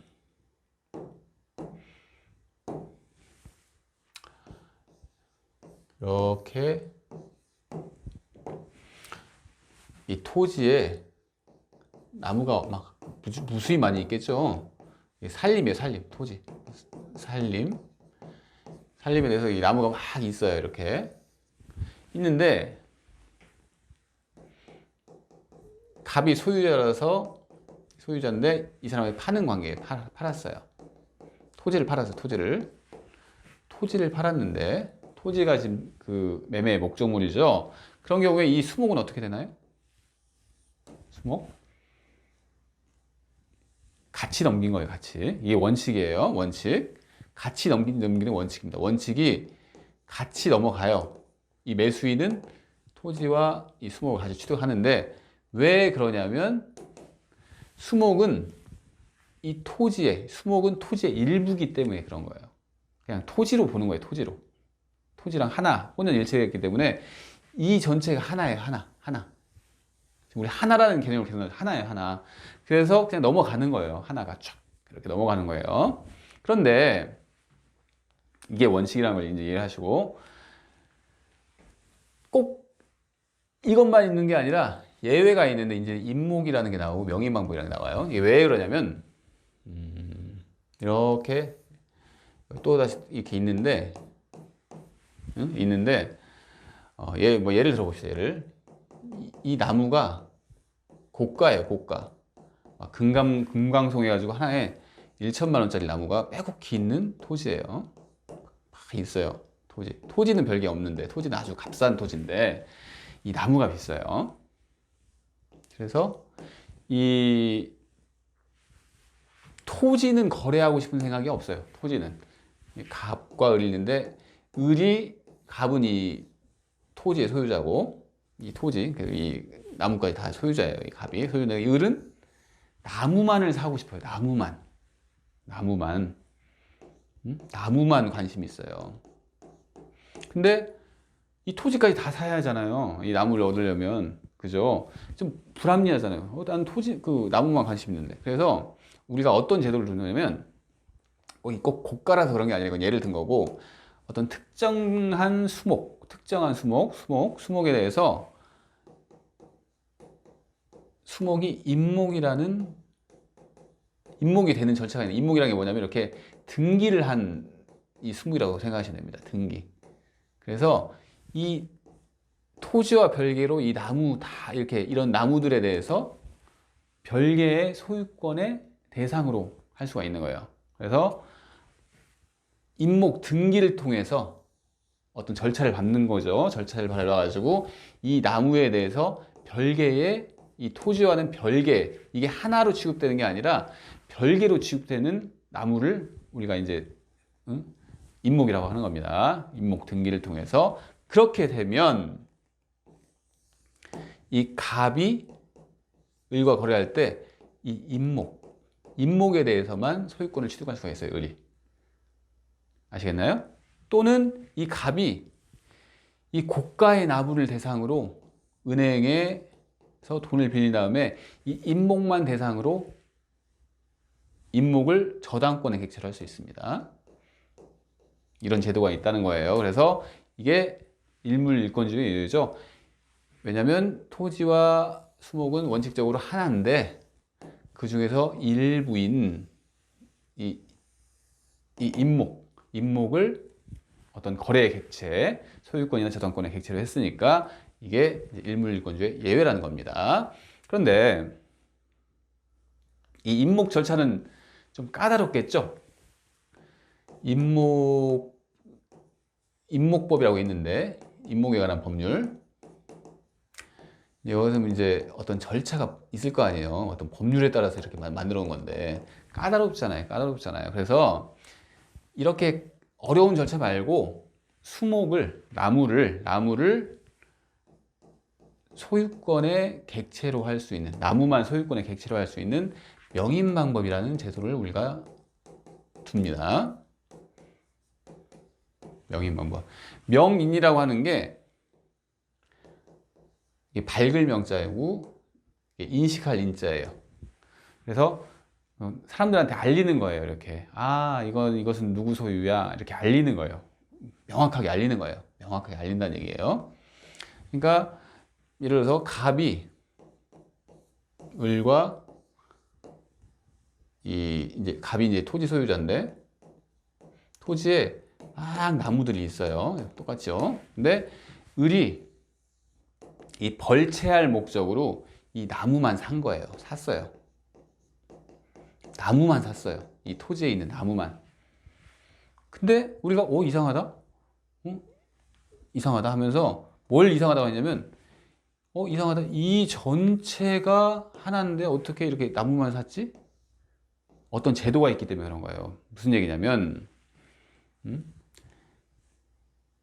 이렇게 이 토지에 나무가 막 무수히 많이 있겠죠. 산림이에요, 산림. 토지 산림에 대해서 이 나무가 막 있어요. 이렇게 있는데 갑이 소유자인데 이 사람이 파는 관계에 팔았어요. 토지를 팔았는데 토지가 지금 그 매매의 목적물이죠. 그런 경우에 이 수목은 어떻게 되나요? 같이 넘긴 거예요, 같이. 이게 원칙이에요, 원칙. 같이 넘기는 원칙입니다. 원칙이 같이 넘어가요. 이 매수인은 토지와 이 수목을 같이 취득하는데, 왜 그러냐면 수목은 토지의 일부기 때문에 그런 거예요. 그냥 토지로 보는 거예요, 토지로. 토지랑 혼연일체했기 때문에 이 전체가 하나예요, 하나. 우리 하나라는 개념을 계속 하나예요, 하나. 그래서 그냥 넘어가는 거예요. 하나가 쫙 이렇게 넘어가는 거예요. 그런데 이게 원칙이라는 걸 이제 이해하시고, 꼭 이것만 있는 게 아니라 예외가 있는데 이제 임목이라는 게 나오고 명의만복이라는 게 나와요. 이게 왜 그러냐면 이렇게 또 다시 이렇게 있는데 예를 들어 봅시다. 이 나무가 고가예요, 고가. 금강송 해가지고 하나에 1천만 원짜리 나무가 빼곡히 있는 토지예요. 막 있어요, 토지는 별게 없는데, 토지는 아주 값싼 토지인데 이 나무가 비싸요. 그래서 이 토지는 거래하고 싶은 생각이 없어요. 토지는 갑과 을이 있는데, 갑은 이 토지의 소유자고, 이 나무까지 다 소유자예요. 이 갑이 소유자인데, 을은 나무만을 사고 싶어요. 나무만 관심이 있어요. 근데 이 토지까지 다 사야 하잖아요. 이 나무를 얻으려면, 그죠? 좀 불합리하잖아요. 난 나무만 관심 있는데. 그래서 우리가 어떤 제도를 두냐면, 꼭 고가라서 그런 게 아니라 이건 예를 든 거고, 어떤 특정한 수목에 대해서 수목이 임목이 되는 절차가 있는, 임목이라는 게 뭐냐면 이렇게 등기를 한 이 수목이라고 생각하시면 됩니다. 등기. 그래서 이 토지와 별개로 이 나무 이런 나무들에 대해서 별개의 소유권의 대상으로 할 수가 있는 거예요. 그래서 임목 등기를 통해서 어떤 절차를 밟는 거죠. 절차를 밟아가지고 이 나무에 대해서 별개의, 이 토지와는 별개, 이게 하나로 취급되는 게 아니라 별개로 취급되는 나무를 우리가 이제 응? 임목이라고 하는 겁니다. 임목 등기를 통해서. 그렇게 되면 이 갑이 을과 거래할 때 이 임목에 대해서만 소유권을 취득할 수가 있어요. 을이. 아시겠나요? 또는 이 갑이 이 고가의 나무를 대상으로 은행에서 돈을 빌린 다음에 이 임목만 대상으로 임목을 저당권에 객체로 할 수 있습니다. 이런 제도가 있다는 거예요. 그래서 이게 일물일권주의 이유죠. 왜냐하면 토지와 수목은 원칙적으로 하나인데 그 중에서 일부인 이 임목을 어떤 거래의 객체, 소유권이나 저당권의 객체로 했으니까 이게 일물일권주의 예외라는 겁니다. 그런데 이 임목 절차는 좀 까다롭겠죠? 임목법이라고 있는데 임목에 관한 법률. 여기서 이제 어떤 절차가 있을 거 아니에요. 어떤 법률에 따라서 이렇게 만들어 놓은 건데 까다롭잖아요. 그래서 이렇게 어려운 절차 말고 나무를 소유권의 객체로 할 수 있는, 나무만 소유권의 객체로 할 수 있는 명인 방법이라는 제도를 우리가 둡니다. 명인 방법. 명인이라고 하는 게 밝을 명자이고 인식할 인자예요. 그래서 사람들한테 알리는 거예요. 이렇게 이것은 누구 소유야 이렇게 알리는 거예요. 명확하게 알리는 거예요. 명확하게 알린다는 얘기예요. 그러니까 예를 들어서 갑이 을과 갑이 이제 토지 소유자인데 토지에 막 나무들이 있어요. 똑같죠. 근데 을이 이 벌채할 목적으로 이 나무만 산 거예요. 샀어요. 나무만 샀어요. 이 토지에 있는 나무만. 근데 우리가 이상하다? 이상하다 하면서 뭘 이상하다고 했냐면 이상하다. 이 전체가 하나인데 어떻게 이렇게 나무만 샀지? 어떤 제도가 있기 때문에 그런 거예요. 무슨 얘기냐면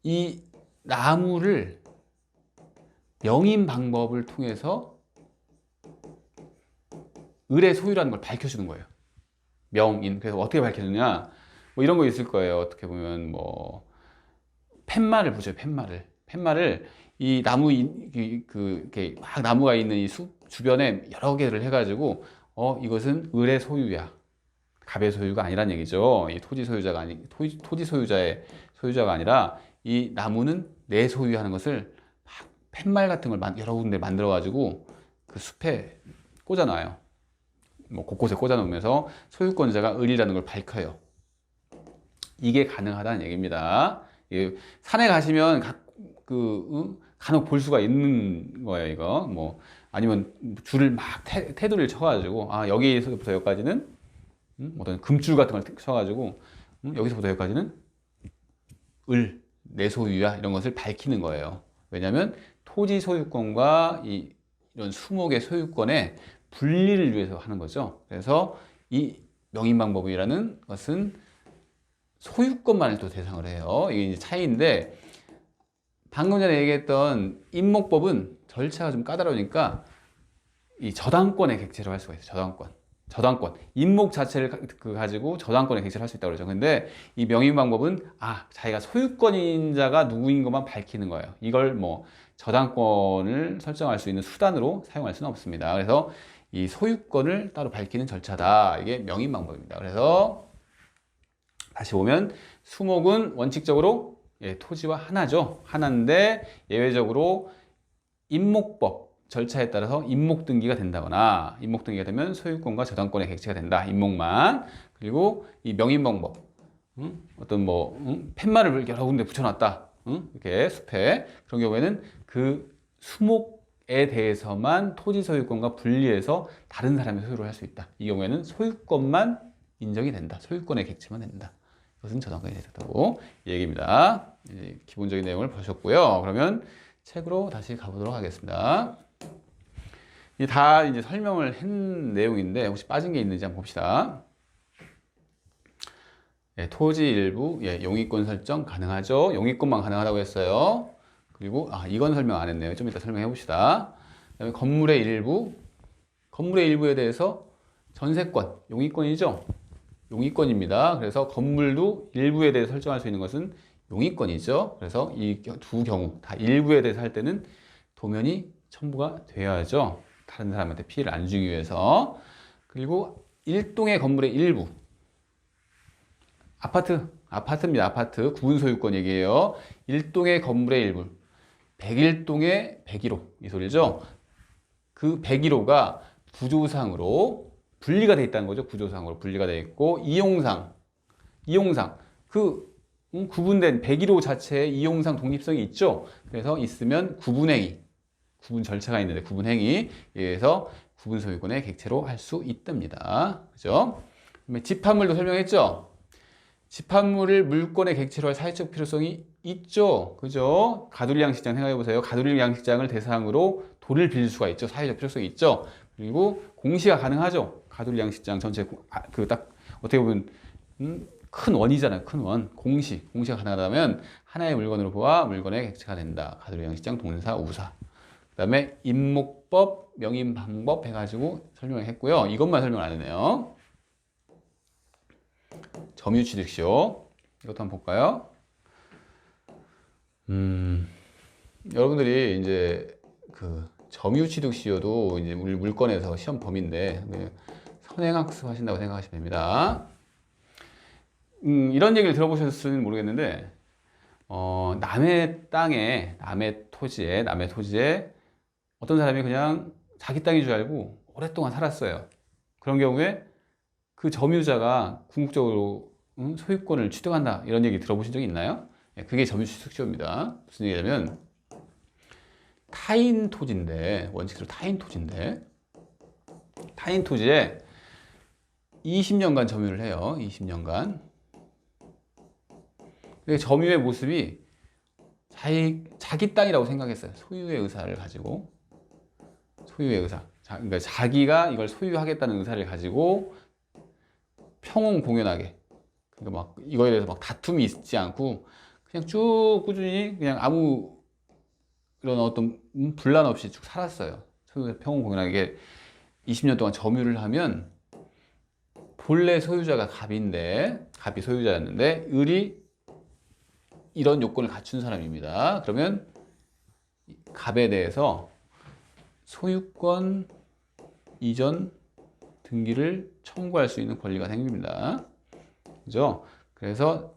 이 나무를 명인 방법을 통해서 을의 소유라는 걸 밝혀주는 거예요. 명인. 그래서 어떻게 밝혀주냐? 뭐 이런 거 있을 거예요. 어떻게 보면 뭐 팻말을 보죠. 팻말을 이 나무 이렇게 막 나무가 있는 이 숲 주변에 여러 개를 해가지고 이것은 을의 소유야. 갑의 소유가 아니란 얘기죠. 이 토지 소유자의 소유자가 아니라 이 나무는 내 소유하는 것을 막 팻말 같은 걸 여러 군데 만들어 가지고 그 숲에 꽂아놔요. 뭐 곳곳에 꽂아놓으면서 소유권자가 을이라는 걸 밝혀요. 이게 가능하다는 얘기입니다. 산에 가시면 간혹 볼 수가 있는 거예요. 이거 뭐 아니면 줄을 막 테두리를 쳐가지고 여기서부터 여기까지는 어떤 금줄 같은 걸 쳐가지고 여기서부터 여기까지는 내 소유야 이런 것을 밝히는 거예요. 왜냐하면 토지 소유권과 이런 수목의 소유권의 분리를 위해서 하는 거죠. 그래서 이 명인방법이라는 것은 소유권만을 또 대상을 해요. 이게 이제 차이인데 방금 전에 얘기했던 임목법은 절차가 좀 까다로우니까 이 저당권의 객체로 할 수가 있어요. 저당권. 임목 자체를 가지고 저당권의 객체를 할 수 있다고 그러죠. 근데 이 명인 방법은 자기가 소유권자가 누구인 것만 밝히는 거예요. 이걸 뭐 저당권을 설정할 수 있는 수단으로 사용할 수는 없습니다. 그래서 이 소유권을 따로 밝히는 절차다. 이게 명인 방법입니다. 그래서 다시 보면 수목은 원칙적으로 토지와 하나죠. 하나인데 예외적으로 임목법 절차에 따라서 임목 등기가 된다거나 임목 등기가 되면 소유권과 저당권의 객체가 된다. 임목만. 그리고 이 명인 방법. 어떤 팻말을 여러 군데 붙여놨다. 이렇게 숲에. 그런 경우에는 그 수목에 대해서만 토지 소유권과 분리해서 다른 사람의 소유를 할 수 있다. 이 경우에는 소유권만 인정이 된다. 소유권의 객체만 된다. 이것은 저당권이 됐다고 이 얘기입니다. 이제 기본적인 내용을 보셨고요. 그러면 책으로 다시 가보도록 하겠습니다. 다 이제 설명을 한 내용인데 혹시 빠진 게 있는지 한번 봅시다. 예, 토지 일부, 예, 용익권 설정 가능하죠. 용익권만 가능하다고 했어요. 그리고 이건 설명 안 했네요. 좀 이따 설명해 봅시다. 그다음에 건물의 일부에 대해서 전세권, 용익권이죠. 용익권입니다. 그래서 건물도 일부에 대해서 설정할 수 있는 것은 용익권이죠. 그래서 이 두 경우 다 일부에 대해서 할 때는 도면이 첨부가 되어야죠. 다른 사람한테 피해를 안 주기 위해서. 그리고 일동의 건물의 일부, 아파트입니다. 아파트 구분 소유권 얘기예요. 일동의 건물의 일부, 101동의 101호 이 소리죠. 그 101호가 구조상으로 분리가 돼 있다는 거죠. 구조상으로 분리가 돼 있고 이용상 그 구분된 101호 자체에 이용상 독립성이 있죠. 그래서 있으면 구분행위, 구분 절차가 있는데 구분행위에 의해서 구분 소유권의 객체로 할 수 있답니다. 그죠? 그다음에 집합물도 설명했죠. 집합물을 물권의 객체로 할 사회적 필요성이 있죠. 그죠? 가두리 양식장 생각해 보세요. 가두리 양식장을 대상으로 돌을 빌릴 수가 있죠. 사회적 필요성이 있죠. 그리고 공시가 가능하죠. 가두리 양식장 전체 그 딱 어떻게 보면 큰 원이잖아요. 큰 원. 공시가 가능하다면 하나의 물건으로 보아 물건의 객체가 된다. 가두리 양식장 동사 우사. 그다음에 임목법, 명인 방법 해가지고 설명을 했고요. 이것만 설명 안 했네요. 점유취득시효 이것도 한번 볼까요? 여러분들이 이제 그 점유취득시효도 이제 우리 물권에서 시험 범위인데 선행학습 하신다고 생각하시면 됩니다. 이런 얘기를 들어보셨을지는 모르겠는데 남의 땅에 남의 토지에 어떤 사람이 그냥 자기 땅인 줄 알고 오랫동안 살았어요. 그런 경우에 그 점유자가 궁극적으로 소유권을 취득한다 이런 얘기 들어보신 적이 있나요? 그게 점유취득시효입니다. 무슨 얘기냐면 타인 토지인데 원칙대로 타인 토지에 20년간 점유를 해요. 20년간. 근데 점유의 모습이 자기 땅이라고 생각했어요. 소유의 의사를 가지고 그러니까 자기가 이걸 소유하겠다는 의사를 가지고 평온공연하게 그러니까 막 이거에 대해서 막 다툼이 있지 않고 그냥 쭉 꾸준히 그냥 아무 이런 어떤 분란 없이 쭉 살았어요. 평온공연하게 20년 동안 점유를 하면 본래 소유자가 갑이 소유자였는데 을이 이런 요건을 갖춘 사람입니다. 그러면 갑에 대해서 소유권 이전 등기를 청구할 수 있는 권리가 생깁니다. 그죠? 그래서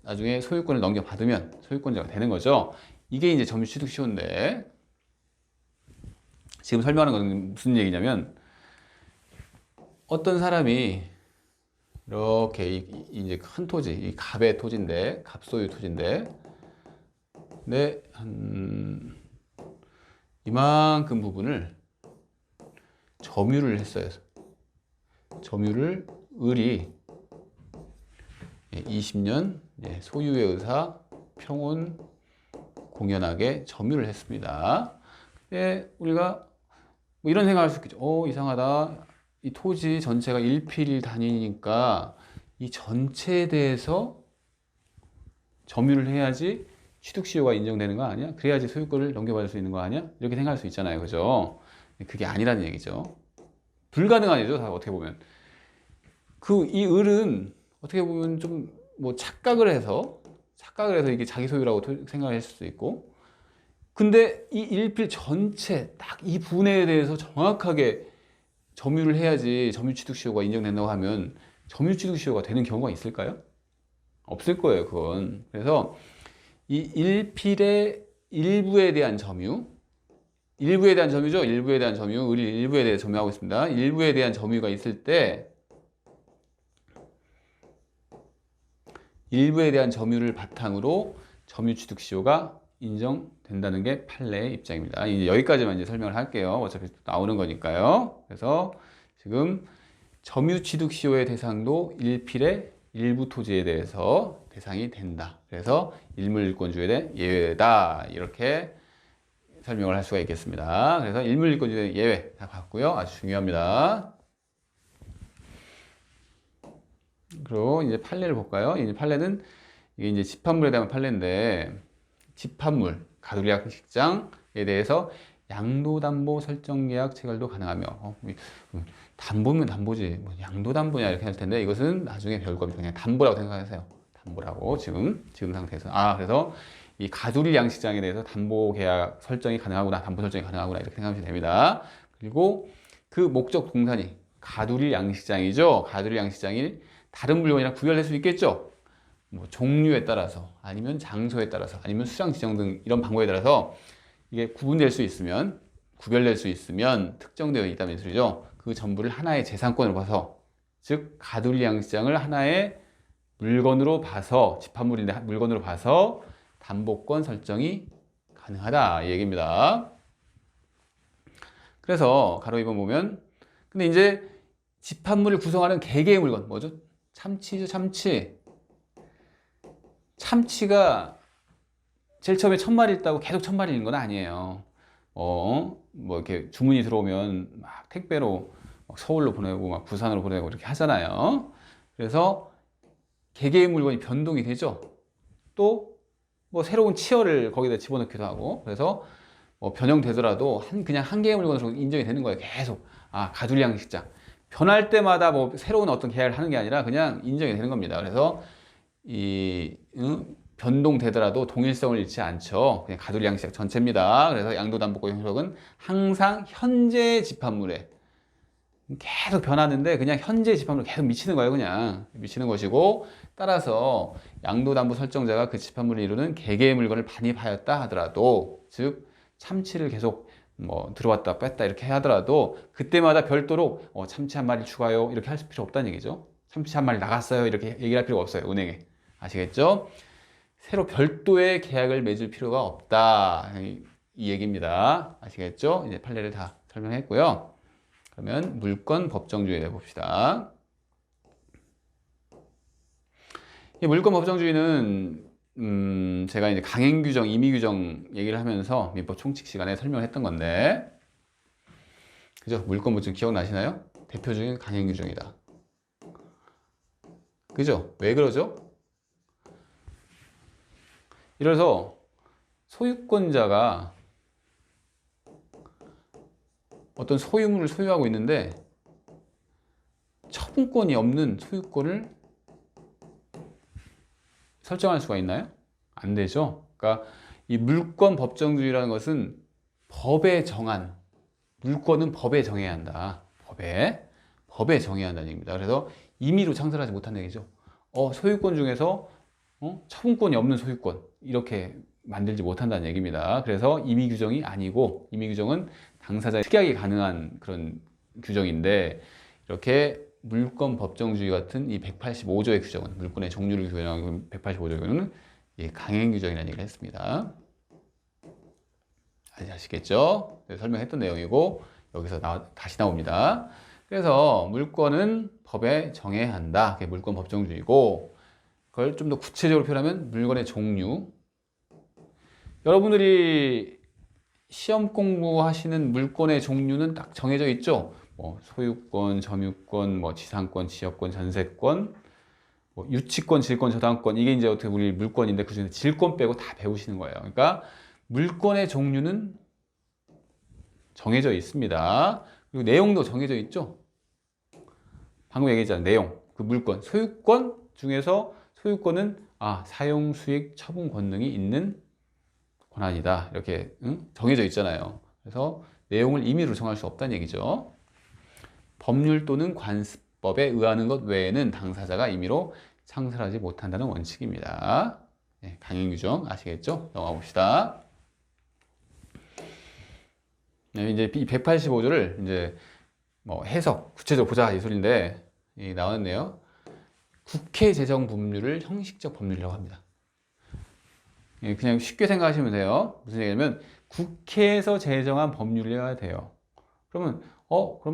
나중에 소유권을 넘겨받으면 소유권자가 되는 거죠. 이게 이제 점유취득시효인데 지금 설명하는 건 무슨 얘기냐면 어떤 사람이 이렇게 이제 큰 토지, 이 갑의 토지인데 갑소유 토지인데 근데 한 이만큼 부분을 점유를 했어요. 점유를 을이 20년 소유의 의사 평온 공연하게 점유를 했습니다. 근데 우리가 뭐 이런 생각을 할 수 있겠죠. 이상하다. 이 토지 전체가 1필 단위니까 이 전체에 대해서 점유를 해야지 취득시효가 인정되는 거 아니야? 그래야지 소유권을 넘겨받을 수 있는 거 아니야? 이렇게 생각할 수 있잖아요. 그죠? 그게 아니라는 얘기죠. 불가능한 일이죠. 어떻게 보면. 이 을은 어떻게 보면 좀 뭐 착각을 해서 이게 자기 소유라고 생각을 했을 수도 있고 근데 이 1필 전체 딱 이 분해에 대해서 정확하게 점유를 해야지 점유취득시효가 인정된다고 하면 점유취득시효가 되는 경우가 있을까요? 없을 거예요, 그건. 그래서 이 1필의 일부에 대한 점유죠. 일부에 대한 점유. 우리 일부에 대해 점유하고 있습니다. 일부에 대한 점유가 있을 때 일부에 대한 점유를 바탕으로 점유취득시효가 인정된다는 게 판례의 입장입니다. 이제 여기까지만 이제 설명을 할게요. 어차피 나오는 거니까요. 그래서 지금 점유취득시효의 대상도 1필의 일부 토지에 대해서 대상이 된다. 그래서 일물일권주에 대한 예외다. 이렇게 설명을 할 수가 있겠습니다. 그래서 일물일권주의 예외 다 봤고요. 아주 중요합니다. 그리고 이제 판례를 볼까요? 이제 판례는 이게 이제 집합물에 대한 판례인데 집합물 가두리 양식장에 대해서 양도담보 설정 계약 체결도 가능하며 담보면 담보지 뭐 양도담보냐 이렇게 할 텐데 이것은 나중에 배울 겁니다. 그냥 담보라고 생각하세요. 담보라고 지금 상태에서 그래서 이 가두리 양식장에 대해서 담보 계약 설정이 가능하구나 담보 설정이 가능하구나 이렇게 생각하시면 됩니다. 그리고 그 목적 동산이 가두리 양식장이죠. 가두리 양식장이 다른 물건이랑 구별될 수 있겠죠. 뭐 종류에 따라서 아니면 장소에 따라서 아니면 수량 지정 등 이런 방법에 따라서 이게 구분될 수 있으면 구별될 수 있으면 특정되어 있다는 소리죠. 그 전부를 하나의 재산권으로 봐서 즉 가두리 양식장을 하나의 물건으로 봐서 집합물인데 물건으로 봐서 담보권 설정이 가능하다 이 얘기입니다. 그래서 가로 2번 보면 근데 이제 집합물을 구성하는 개개의 물건 뭐죠? 참치죠. 참치가 제일 처음에 1000마리 있다고 계속 1000마리 있는 건 아니에요. 뭐 이렇게 주문이 들어오면 막 택배로 막 서울로 보내고 막 부산으로 보내고 이렇게 하잖아요. 그래서 개개의 물건이 변동이 되죠. 또 뭐 새로운 치어를 거기다 집어넣기도 하고 그래서 뭐 변형되더라도 그냥 한 개의 물건으로 인정이 되는 거예요. 계속 가두리 양식장 변할 때마다 뭐 새로운 어떤 계약을 하는 게 아니라 그냥 인정이 되는 겁니다. 그래서 변동되더라도 동일성을 잃지 않죠. 그냥 가두리 양식장 전체입니다. 그래서 양도담보권 형식은 항상 현재 집합물에 계속 변하는데 그냥 현재 집합물에 계속 미치는 거예요. 그냥 미치는 것이고 따라서 양도담보 설정자가 그 집합물을 이루는 개개의 물건을 반입하였다 하더라도 즉 참치를 계속 뭐 들어왔다 뺐다 이렇게 하더라도 그때마다 별도로 참치 한 마리 추가요 이렇게 할 필요 없다는 얘기죠. 참치 한 마리 나갔어요 이렇게 얘기를 할 필요가 없어요. 은행에 아시겠죠? 새로 별도의 계약을 맺을 필요가 없다 이 얘기입니다. 아시겠죠? 이제 판례를 다 설명했고요. 그러면 물권 법정주의에 대해 봅시다. 이 물권 법정주의는 제가 이제 강행규정, 임의규정 얘기를 하면서 민법 총칙 시간에 설명했던 건데 그죠? 물권 법정 기억나시나요? 대표 중인 강행규정이다. 그죠? 왜 그러죠? 이래서 소유권자가 어떤 소유물을 소유하고 있는데 처분권이 없는 소유권을 설정할 수가 있나요? 안 되죠. 그러니까 이 물권 법정주의라는 것은 법에 정한 물권은 법에 정해야 한다. 법에 정해야 한다는 얘기입니다. 그래서 임의로 창설하지 못한다는 얘기죠. 소유권 중에서 처분권이 없는 소유권 이렇게 만들지 못한다는 얘기입니다. 그래서 임의 규정이 아니고 임의 규정은 당사자의 특약이 가능한 그런 규정인데 이렇게 물권 법정주의 같은 이 185조의 규정은 물권의 종류를 규정하는 185조의 규정은 강행 규정이라는 얘기를 했습니다. 아시겠죠? 설명했던 내용이고 여기서 다시 나옵니다. 그래서 물권은 법에 정해야 한다. 그게 물권 법정주의고 그걸 좀 더 구체적으로 표현하면 물건의 종류. 여러분들이 시험 공부하시는 물권의 종류는 딱 정해져 있죠. 뭐 소유권, 점유권, 뭐 지상권, 지역권, 전세권, 뭐 유치권, 질권, 저당권 이게 이제 어떻게 우리 물권인데 그 중에 질권 빼고 다 배우시는 거예요. 그러니까 물권의 종류는 정해져 있습니다. 그리고 내용도 정해져 있죠. 방금 얘기했잖아요. 내용, 그 물권, 소유권 중에서 소유권은 사용, 수익, 처분 권능이 있는 권한이다. 이렇게 정해져 있잖아요. 그래서 내용을 임의로 정할 수 없다는 얘기죠. 법률 또는 관습법에 의하는 것 외에는 당사자가 임의로 창설하지 못한다는 원칙입니다. 네, 강행규정 아시겠죠? 넘어가 봅시다. 네, 이제 이 185조를 이제 뭐 해석 구체적으로 보자 이 소리인데 나왔네요. 국회 제정 법률을 형식적 법률이라고 합니다. 그냥 쉽게 생각하시면 돼요. 무슨 얘기냐면 국회에서 제정한 법률이어야 돼요. 그러면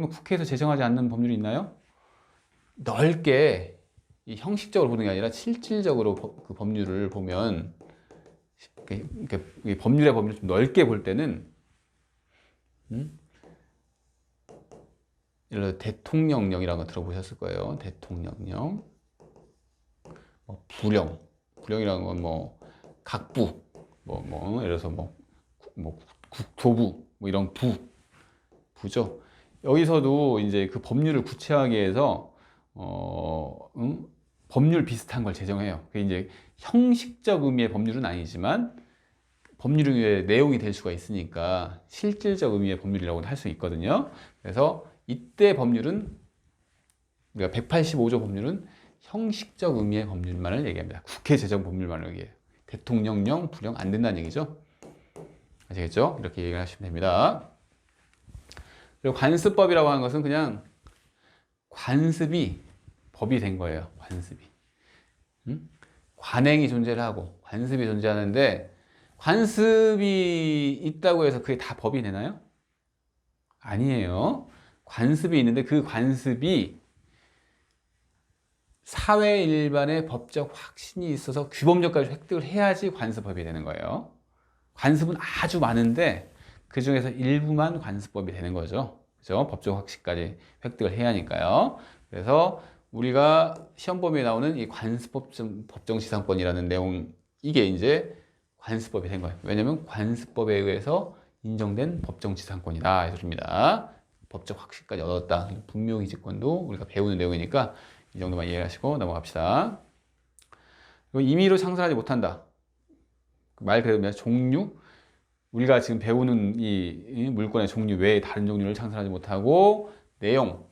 국회에서 제정하지 않는 법률이 있나요? 넓게 이 형식적으로 보는 게 아니라 실질적으로 그 법률을 보면 법률의 범위를 좀 넓게 볼 때는 예를 들어 대통령령이라는 거 들어보셨을 거예요. 대통령령. 불령이라는 건 뭐 각부, 예를 들어서 국토부, 이런 부죠. 여기서도 이제 그 법률을 구체화하기 위해서 법률 비슷한 걸 제정해요. 그게 이제 형식적 의미의 법률은 아니지만 법률의 내용이 될 수가 있으니까 실질적 의미의 법률이라고 할 수 있거든요. 그래서 이때 법률은 우리가 185조 법률은 형식적 의미의 법률만을 얘기합니다. 국회 제정 법률만을 얘기해요. 대통령령, 불령 안 된다는 얘기죠. 아시겠죠? 이렇게 얘기를 하시면 됩니다. 그리고 관습법이라고 하는 것은 그냥 관습이 법이 된 거예요. 관습이. 관행이 존재를 하고 관습이 존재하는데 관습이 있다고 해서 그게 다 법이 되나요? 아니에요. 관습이 있는데 그 관습이 사회 일반의 법적 확신이 있어서 규범적까지 획득을 해야지 관습법이 되는 거예요. 관습은 아주 많은데 그 중에서 일부만 관습법이 되는 거죠. 그죠? 법적 확신까지 획득을 해야 하니까요. 그래서 우리가 시험 범위에 나오는 이 관습법 법정지상권이라는 내용, 이게 이제 관습법이 된 거예요. 왜냐면 관습법에 의해서 인정된 법정지상권이다. 이렇습니다. 법적 확신까지 얻었다. 분묘기지권도 우리가 배우는 내용이니까 이 정도만 이해하시고 넘어갑시다. 그리고 임의로 창설하지 못한다. 말 그대로 종류, 우리가 지금 배우는 이 물건의 종류 외에 다른 종류를 창설하지 못하고, 내용,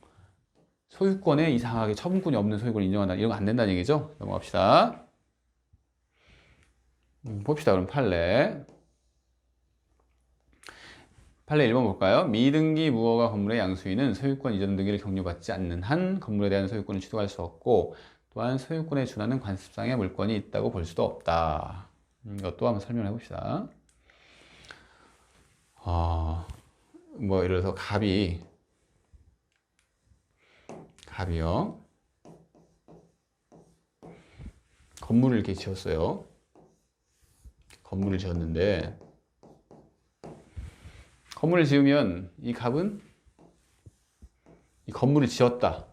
소유권에 이상하게 처분권이 없는 소유권을 인정한다. 이런 거 안 된다는 얘기죠. 넘어갑시다. 봅시다. 그럼 판례 1번 볼까요? 미등기 무허가 건물의 양수인은 소유권 이전 등기를 격려받지 않는 한 건물에 대한 소유권을 취득할 수 없고, 또한 소유권에 준하는 관습상의 물건이 있다고 볼 수도 없다. 이것도 한번 설명해 봅시다. 예를 들어서 갑이요. 건물을 이렇게 지었어요. 건물을 지었는데, 건물을 지으면 이 갑은 이 건물을 지었다.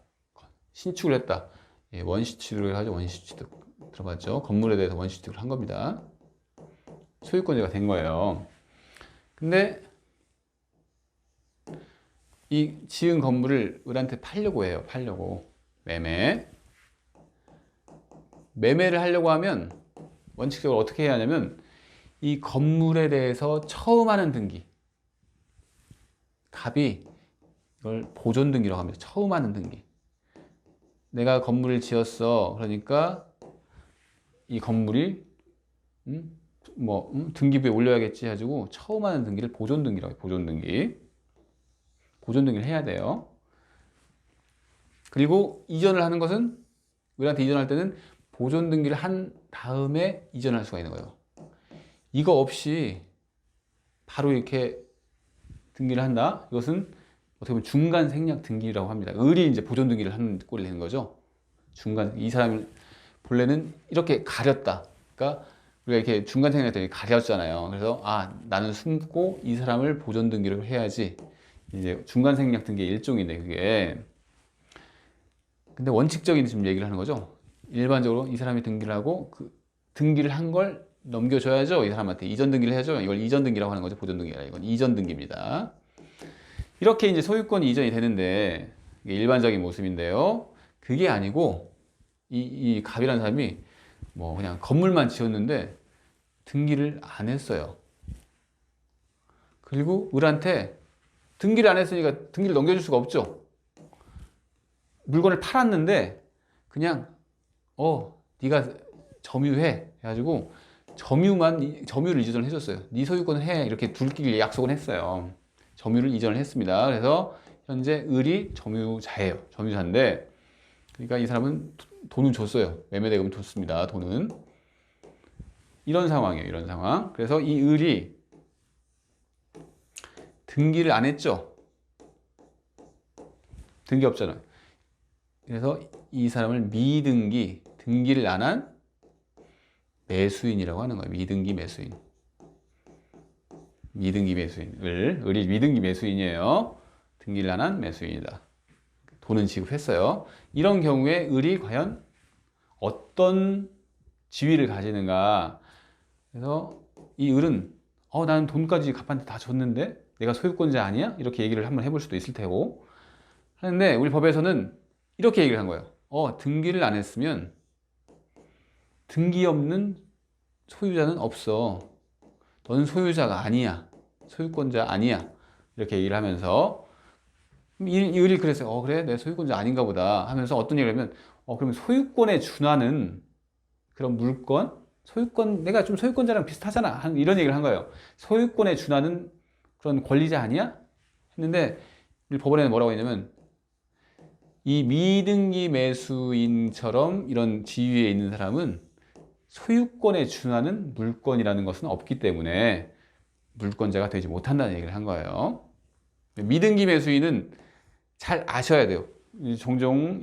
신축을 했다. 예, 원시취득을 하죠. 원시취득 들어봤죠? 건물에 대해서 원시취득을 한 겁니다. 소유권자가 된 거예요. 근데 이 지은 건물을 을한테 팔려고 해요. 매매를 하려고 하면 원칙적으로 어떻게 해야 하냐면 이 건물에 대해서 처음 하는 등기, 갑이 이걸 보존 등기라고 합니다. 처음 하는 등기. 내가 건물을 지었어. 그러니까 이 건물이 등기부에 올려야겠지 해가지고 처음 하는 등기를 보존 등기라고 해요. 보존 등기를 해야 돼요. 그리고 이전을 하는 것은, 우리한테 이전할 때는 보존 등기를 한 다음에 이전할 수가 있는 거예요. 이거 없이 바로 이렇게 등기를 한다. 이것은 어떻게 보면 중간 생략 등기라고 합니다. 을이 이제 보존 등기를 하는 꼴이 되는 거죠. 이 사람이 본래는 이렇게 가렸다. 그러니까 우리가 이렇게 중간 생략 등기 가렸잖아요. 그래서 나는 숨고 이 사람을 보존 등기를 해야지. 이제 중간 생략 등기의 일종인데 그게. 근데 원칙적인 지금 얘기를 하는 거죠. 일반적으로 이 사람이 등기를 하고 그 등기를 한 걸 넘겨줘야죠. 이 사람한테 이전 등기를 해야죠. 이걸 이전 등기라고 하는 거죠. 보존 등기가 아니라 이건 이전 등기입니다. 이렇게 이제 소유권이 이전이 되는데 이게 일반적인 모습인데요. 그게 아니고 이 갑이라는 사람이 그냥 건물만 지었는데 등기를 안 했어요. 그리고 을한테 등기를 안 했으니까 등기를 넘겨줄 수가 없죠. 물건을 팔았는데 그냥 네가 점유해 해가지고 점유를 이전을 해줬어요. 네 소유권을 해 이렇게 둘끼리 약속을 했어요. 점유를 이전을 했습니다. 그래서 현재 을이 점유자인데, 그러니까 이 사람은 돈을 줬어요. 매매대금 줬습니다. 돈은. 이런 상황이에요. 이런 상황. 그래서 이 을이 등기를 안 했죠. 등기 없잖아요. 그래서 이 사람을 등기를 안 한 매수인이라고 하는 거예요. 미등기 매수인. 을이 미등기 매수인이에요. 등기를 안 한 매수인이다. 돈은 지급했어요. 이런 경우에 을이 과연 어떤 지위를 가지는가. 그래서 이 을은 나는 돈까지 갑한테 다 줬는데 내가 소유권자 아니야? 이렇게 얘기를 한번 해볼 수도 있을 테고 하는데 우리 법에서는 이렇게 얘기를 한 거예요. 등기를 안 했으면 등기 없는 소유자는 없어. 너는 소유자가 아니야. 소유권자 아니야. 이렇게 얘기를 하면서 이 을이 그랬어요. 그래? 내 소유권자 아닌가 보다 하면서 어떤 얘기를 하면 그러면 소유권에 준하는 그런 물건 소유권 내가 좀 소유권자랑 비슷하잖아 이런 얘기를 한 거예요. 소유권에 준하는 그런 권리자 아니야? 했는데 우리 법원에는 뭐라고 했냐면 이 미등기 매수인처럼 이런 지위에 있는 사람은 소유권에 준하는 물건이라는 것은 없기 때문에 물권자가 되지 못한다는 얘기를 한 거예요. 미등기 매수인은 잘 아셔야 돼요. 종종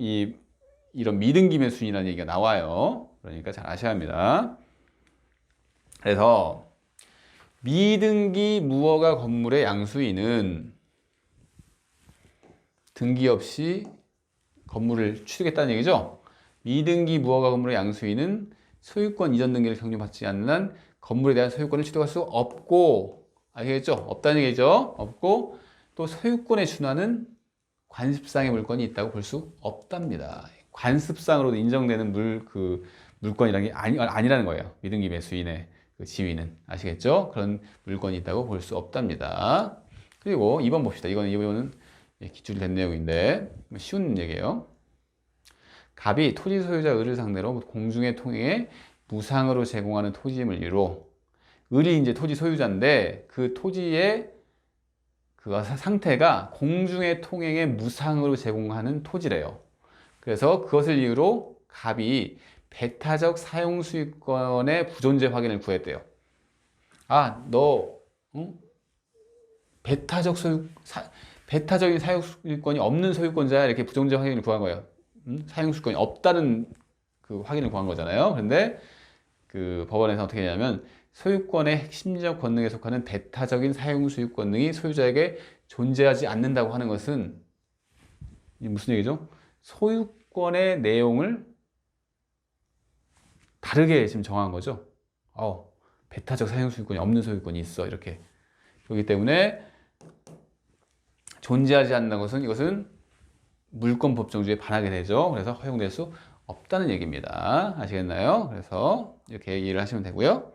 이런 미등기 매수인이라는 얘기가 나와요. 그러니까 잘 아셔야 합니다. 그래서 미등기 무허가 건물의 양수인은 등기 없이 건물을 취득했다는 얘기죠. 미등기 무허가 건물의 양수인은 소유권 이전 등기를 경륜받지 않는 한 건물에 대한 소유권을 취득할 수 없고, 알겠죠? 없다는 얘기죠. 없고 또 소유권에 준하는 관습상의 물건이 있다고 볼 수 없답니다. 관습상으로도 인정되는 물건이라는 게 아니라는 거예요. 미등기 매수인의 그 지위는. 아시겠죠? 그런 물건이 있다고 볼 수 없답니다. 그리고 2번 봅시다. 이거는 기출이 된 내용인데 쉬운 얘기예요. 갑이 토지 소유자 을을 상대로 공중의 통행에 무상으로 제공하는 토지임을 이유로 을이 이제 토지 소유자인데 그 토지의 그 상태가 공중의 통행에 무상으로 제공하는 토지래요. 그래서 그것을 이유로 갑이 배타적 사용 수익권의 부존재 확인을 구했대요. 너 배타적인 사용 수익권이 없는 소유권자야 이렇게 부존재 확인을 구한 거예요. 사용 수익권이 없다는 그 확인을 구한 거잖아요. 그런데 그 법원에서 어떻게 했냐면 소유권의 핵심적 권능에 속하는 배타적인 사용 수익 권능이 소유자에게 존재하지 않는다고 하는 것은 이게 무슨 얘기죠? 소유권의 내용을 다르게 지금 정한 거죠. 배타적 사용 수익권이 없는 소유권이 있어 이렇게. 그렇기 때문에 존재하지 않는 것은 이것은 물권 법정주의에 반하게 되죠. 그래서 허용될 수 없다는 얘기입니다. 아시겠나요? 그래서 이렇게 이해를 하시면 되고요.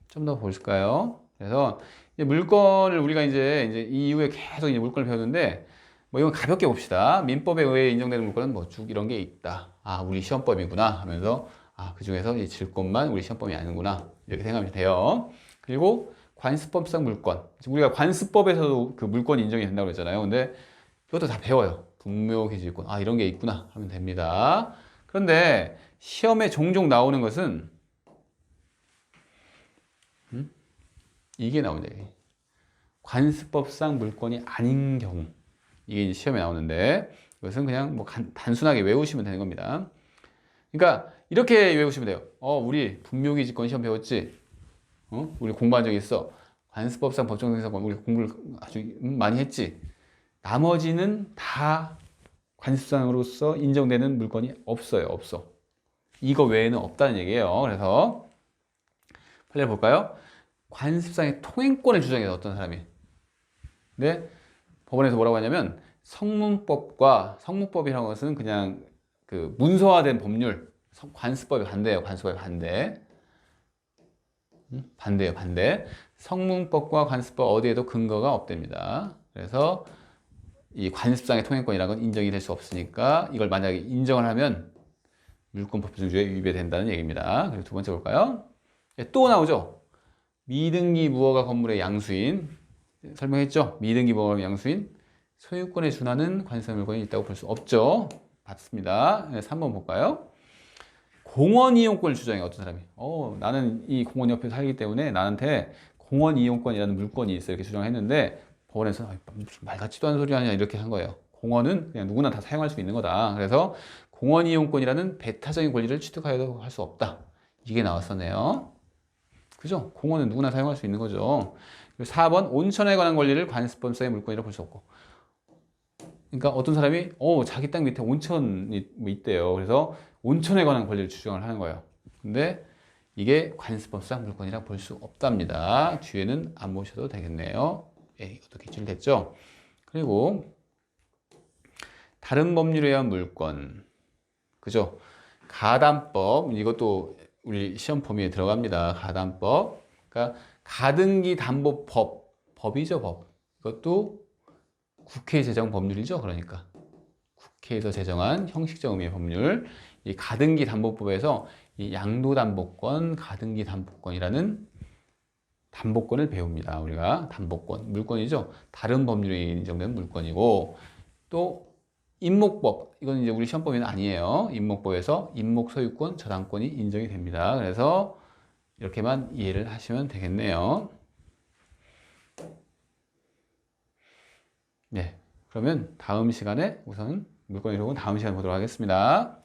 좀 더 볼까요? 그래서 이제 물건을 우리가 이제 이 이후에 계속 이제 물건을 배우는데 이건 가볍게 봅시다. 민법에 의해 인정되는 물건은 쭉 이런 게 있다. 우리 시험법이구나 하면서 그 중에서 이 질권만 우리 시험법이 아니구나 이렇게 생각하면 돼요. 그리고 관습법상 물권. 우리가 관습법에서도 그 물권이 인정이 된다고 그랬잖아요. 근데 이것도 다 배워요. 분묘기질권. 이런 게 있구나 하면 됩니다. 그런데 시험에 종종 나오는 것은 이게 나오죠. 관습법상 물권이 아닌 경우. 이게 이제 시험에 나오는데 이것은 그냥 단순하게 외우시면 되는 겁니다. 그러니까 이렇게 외우시면 돼요. 우리 분묘기지권 시험 배웠지? 우리 공부한 적 있어. 관습법상 법정생사권 우리 공부를 아주 많이 했지? 나머지는 다 관습상으로서 인정되는 물건이 없어요. 없어. 이거 외에는 없다는 얘기예요. 그래서 빨리 볼까요? 관습상의 통행권을 주장해서 어떤 사람이. 근데 법원에서 뭐라고 하냐면 성문법이라는 것은 그냥 그 문서화된 법률. 관습법이 반대예요. 관습법이 반대. 반대예요. 반대. 성문법과 관습법 어디에도 근거가 없답니다. 그래서 이 관습상의 통행권이라는 건 인정이 될 수 없으니까 이걸 만약에 인정을 하면 물권법 정주에 위배된다는 얘기입니다. 그리고 두 번째 볼까요? 또 나오죠. 미등기 무허가 건물의 양수인. 설명했죠? 미등기 무허가 양수인. 소유권에 준하는 관습 물건이 있다고 볼 수 없죠. 맞습니다. 3번 볼까요? 공원 이용권을 주장해 어떤 사람이. 나는 이 공원 옆에 살기 때문에 나한테 공원 이용권이라는 물건이 있어 이렇게 주장했는데 법원에서 무슨 말 같지도 않은 소리 하냐 이렇게 한 거예요. 공원은 그냥 누구나 다 사용할 수 있는 거다. 그래서 공원 이용권이라는 배타적인 권리를 취득하여도 할 수 없다. 이게 나왔었네요. 그죠? 공원은 누구나 사용할 수 있는 거죠. 4번 온천에 관한 권리를 관습법상의 물건이라고 볼 수 없고. 그러니까 어떤 사람이 자기 땅 밑에 온천이 있대요. 그래서 온천에 관한 권리를 주장을 하는 거예요. 근데 이게 관습법상 물권이라 볼 수 없답니다. 뒤에는 안 보셔도 되겠네요. 예, 이것도 기출됐죠. 그리고 다른 법률에 의한 물권, 그죠? 가담법, 이것도 우리 시험 범위에 들어갑니다. 가담법. 그러니까 가등기 담보법, 법이죠, 법. 이것도 국회 제정 법률이죠. 그러니까 국회에서 제정한 형식적 의미의 법률. 이 가등기 담보법에서 이 양도담보권, 가등기 담보권이라는 담보권을 배웁니다. 우리가 담보권, 물권이죠. 다른 법률에 인정된 물권이고, 또 임목법, 이건 이제 우리 시험 범위는 아니에요. 임목법에서 임목 소유권, 저당권이 인정이 됩니다. 그래서 이렇게만 이해를 하시면 되겠네요. 네, 그러면 다음 시간에 우선 물권 이론은 다음 시간에 보도록 하겠습니다.